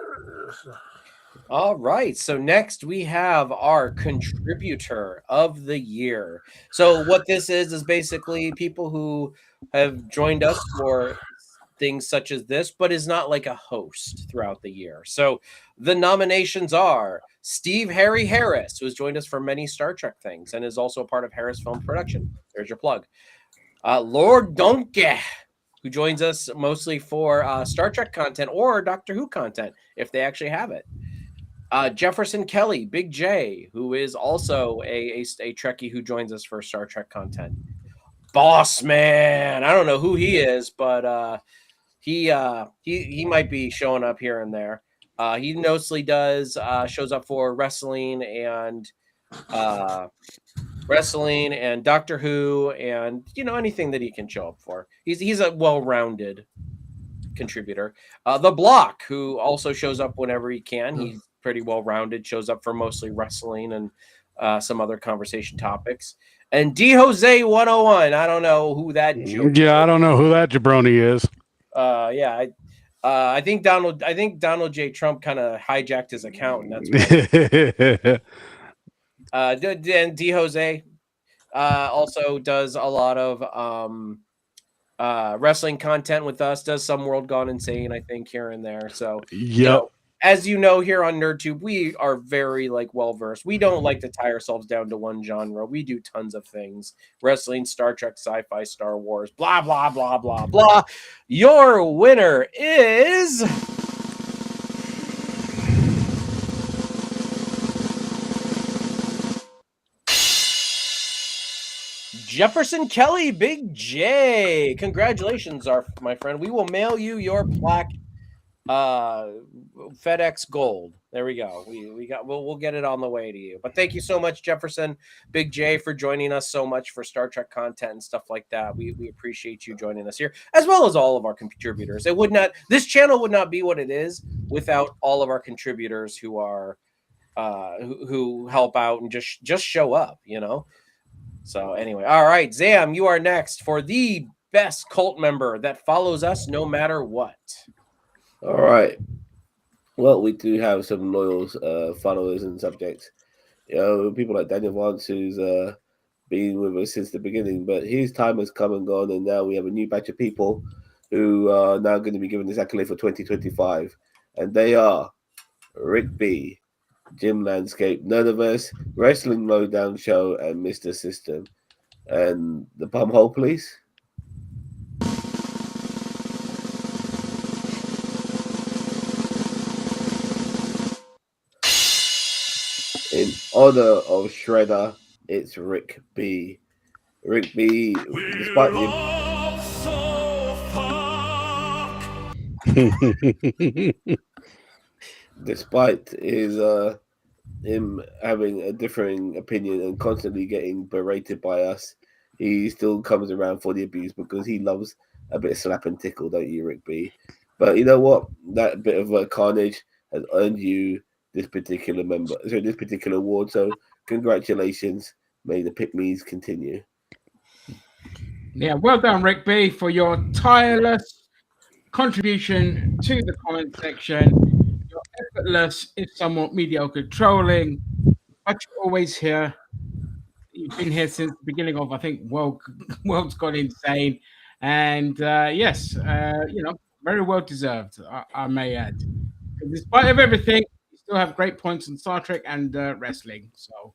Speaker 2: All right. So next we have our contributor of the year. So what this is basically people who have joined us for things such as this, but is not like a host throughout the year. So the nominations are Steve Harry Harris, who has joined us for many Star Trek things and is also a part of Harris Film Production. There's your plug. Lord Donkey, who joins us mostly for Star Trek content or Doctor Who content, if they actually have it. Jefferson Kelly, Big J, who is also a Trekkie who joins us for Star Trek content. Boss Man, I don't know who he is, but he might be showing up here and there. He mostly shows up for wrestling and Doctor Who and anything that he can show up for. He's a well-rounded contributor. The Block, who also shows up whenever he can. He's pretty well-rounded, shows up for mostly wrestling and some other conversation topics. And D Jose 101, I don't know who that
Speaker 8: I don't know who that jabroni is.
Speaker 2: I think Donald J. Trump kind of hijacked his account, and that's why. And D Jose also does a lot of wrestling content with us, does some World Gone Insane, I think, here and there. So as you know, here on NerdTube, we are very well versed. We don't like to tie ourselves down to one genre. We do tons of things: wrestling, Star Trek, sci-fi, Star Wars, blah blah blah blah blah. Your winner is Jefferson Kelly, Big J. Congratulations, my friend. We will mail you your plaque. FedEx Gold. There we go. We'll get it on the way to you. But thank you so much, Jefferson, Big J, for joining us so much for Star Trek content and stuff like that. We appreciate you joining us here, as well as all of our contributors. This channel would not be what it is without all of our contributors who are who help out and just show up, So anyway, all right, Zam, you are next for the best cult member that follows us no matter what.
Speaker 7: All right. Well, we do have some loyal followers and subjects. People like Daniel Vance, who's been with us since the beginning, but his time has come and gone, and now we have a new batch of people who are now going to be given this accolade for 2025, and they are Rick B, Jim Landscape, Nerdiverse, Wrestling Lowdown Show, and Mr. System. And the bum hole, please. In honor of Shredder, it's Rick B. Rick B, despite his him having a differing opinion and constantly getting berated by us, he still comes around for the abuse because he loves a bit of slap and tickle, don't you, Rick B? But you know what? That bit of carnage has earned you this particular award. So congratulations. May the pick-me's continue.
Speaker 3: Yeah, well done, Rick B, for your tireless contribution to the comment section. Your effortless, if somewhat mediocre trolling, but you're always here. You've been here since the beginning of, I think, World's Gone Insane. And yes, very well deserved, I may add. Despite of everything, you still have great points on Star Trek and wrestling. So,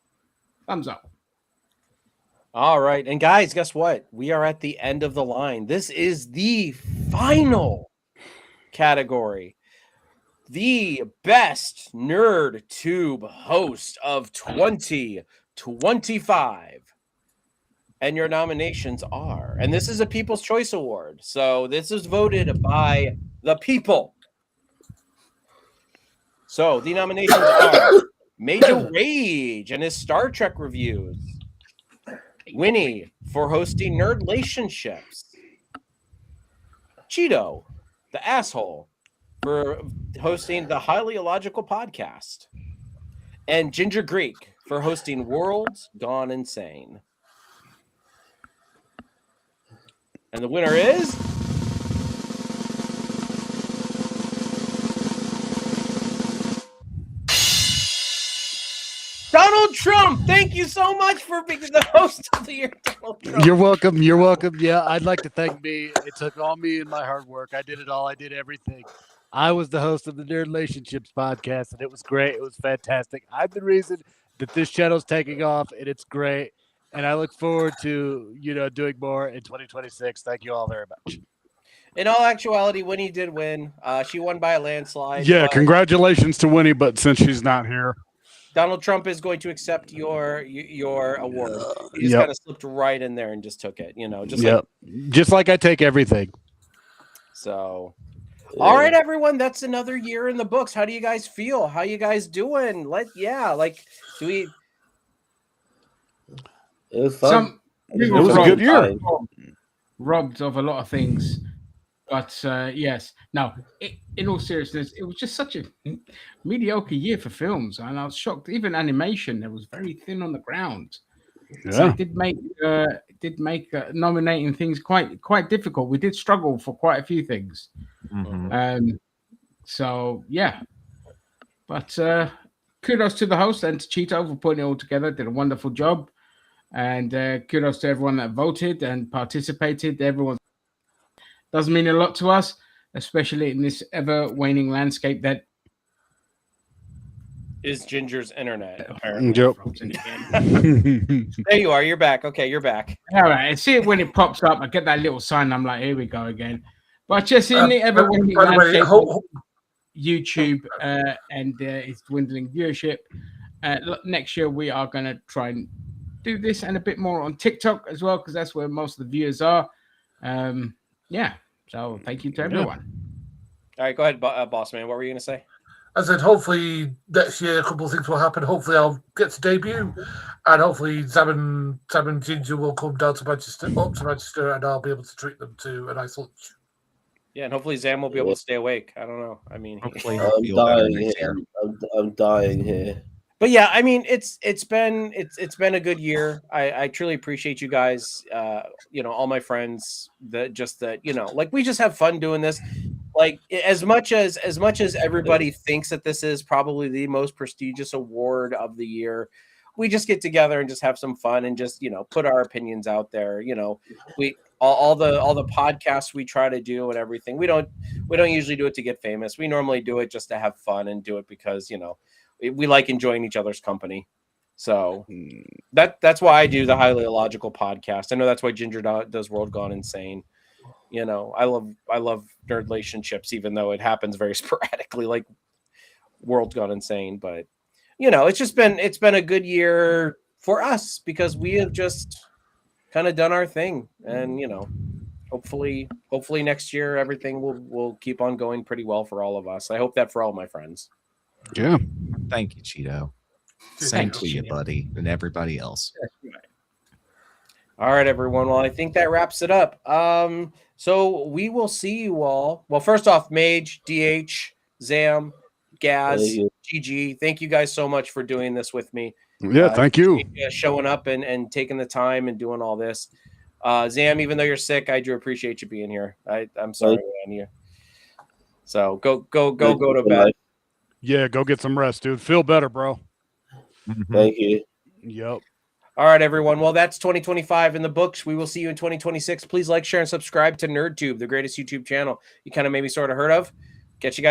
Speaker 3: thumbs up.
Speaker 2: All right. And guys, guess what? We are at the end of the line. This is the final category. The best Nerd Tube host of 2025. And your nominations are, and this is a People's Choice Award. So this is voted by the people. So the nominations are Major Rage and his Star Trek reviews. Winnie for hosting Nerd Relationships. Cheeto, the asshole, for hosting the Highly Illogical podcast. And Ginger Greek for hosting Worlds Gone Insane. And the winner is Donald Trump. Thank you so much for being the host of the year, Donald Trump.
Speaker 4: You're welcome. You're welcome. Yeah, I'd like to thank me. It took all me and my hard work. I did it all. I did everything. I was the host of the Nerd Relationships podcast, and it was great. It was fantastic. I'm the reason that this channel's taking off, and it's great. And I look forward to, doing more in 2026. Thank you all very much.
Speaker 2: In all actuality, Winnie did win. She won by a landslide.
Speaker 8: Yeah,
Speaker 2: but
Speaker 8: congratulations to Winnie, but since she's not here,
Speaker 2: Donald Trump is going to accept your award. He just
Speaker 8: Yep.
Speaker 2: kind of slipped right in there and just took it, just
Speaker 8: yep, just like I take everything.
Speaker 2: so. All right, everyone, that's another year in the books. How do you guys feel? How you guys doing? Do we?
Speaker 7: It was fun.
Speaker 3: We
Speaker 8: It
Speaker 3: were
Speaker 8: was a good year.
Speaker 3: robbed of a lot of things, but yes. No, in all seriousness, it was just such a mediocre year for films, and I was shocked. Even animation, it was very thin on the ground. So
Speaker 8: Yeah,
Speaker 3: it did make nominating things quite difficult. We did struggle for quite a few things.
Speaker 6: Mhm.
Speaker 3: So yeah, but kudos to the host and to Cheeto for putting it all together. Did a wonderful job, and kudos to everyone that voted and participated. Everyone does mean a lot to us, especially in this ever waning landscape that
Speaker 2: Is Ginger's internet? Apparently.
Speaker 8: Yep.
Speaker 2: There you are. You're back. Okay, you're back.
Speaker 3: All right, I see it when it pops up. I get that little sign. I'm like, here we go again. But just in the ever waning
Speaker 5: By the way,
Speaker 3: landscape of YouTube and its dwindling viewership, next year we are going to try and do this and a bit more on TikTok as well, because that's where most of the viewers are. Yeah. So thank you to everyone.
Speaker 2: All right, go ahead, boss man. What were you gonna say?
Speaker 5: I said, hopefully next year a couple of things will happen. Hopefully I'll get to debut, and hopefully Sam and Ginger will come down to Manchester, and I'll be able to treat them to a nice lunch.
Speaker 2: Yeah, and hopefully Zam will be able to stay awake. I don't know. I mean,
Speaker 6: Hopefully,
Speaker 7: I'm
Speaker 6: he'll feel better
Speaker 7: dying
Speaker 6: next
Speaker 7: here.
Speaker 6: year.
Speaker 7: I'm dying here.
Speaker 2: but yeah, I mean, it's been a good year. I truly appreciate you guys. All my friends that we just have fun doing this. Like as much as everybody thinks that this is probably the most prestigious award of the year, we just get together and just have some fun and just put our opinions out there. We all the podcasts we try to do and everything. We don't usually do it to get famous. We normally do it just to have fun and do it because we like enjoying each other's company. So that's why I do the Highly Illogical podcast. I know that's why Ginger does World Gone Insane. I love nerd relationships, even though it happens very sporadically, like World Gone Insane. But it's been a good year for us because we have just kind of done our thing, and hopefully next year everything will keep on going pretty well for all of us. I hope that for all my friends.
Speaker 8: Yeah.
Speaker 6: Thank you, Cheeto. Same
Speaker 3: Thanks,
Speaker 6: to you,
Speaker 3: Cheeto.
Speaker 6: buddy, and everybody else.
Speaker 2: All right, everyone. Well, I think that wraps it up. So we will see you all. Well, first off, Mage, DH, Zam, Gaz,
Speaker 7: Thank you.
Speaker 2: GG. Thank you guys so much for doing this with me.
Speaker 8: Yeah, thank you.
Speaker 2: Showing up and taking the time and doing all this. Zam, even though you're sick, I do appreciate you being here. I'm sorry, man. You. So go to bed.
Speaker 8: Yeah, go get some rest, dude. Feel better, bro.
Speaker 7: Thank you.
Speaker 8: Yep.
Speaker 2: All right, everyone. Well, that's 2025 in the books. We will see you in 2026. Please like, share, and subscribe to NerdTube, the greatest YouTube channel you kind of maybe sort of heard of. Catch you guys.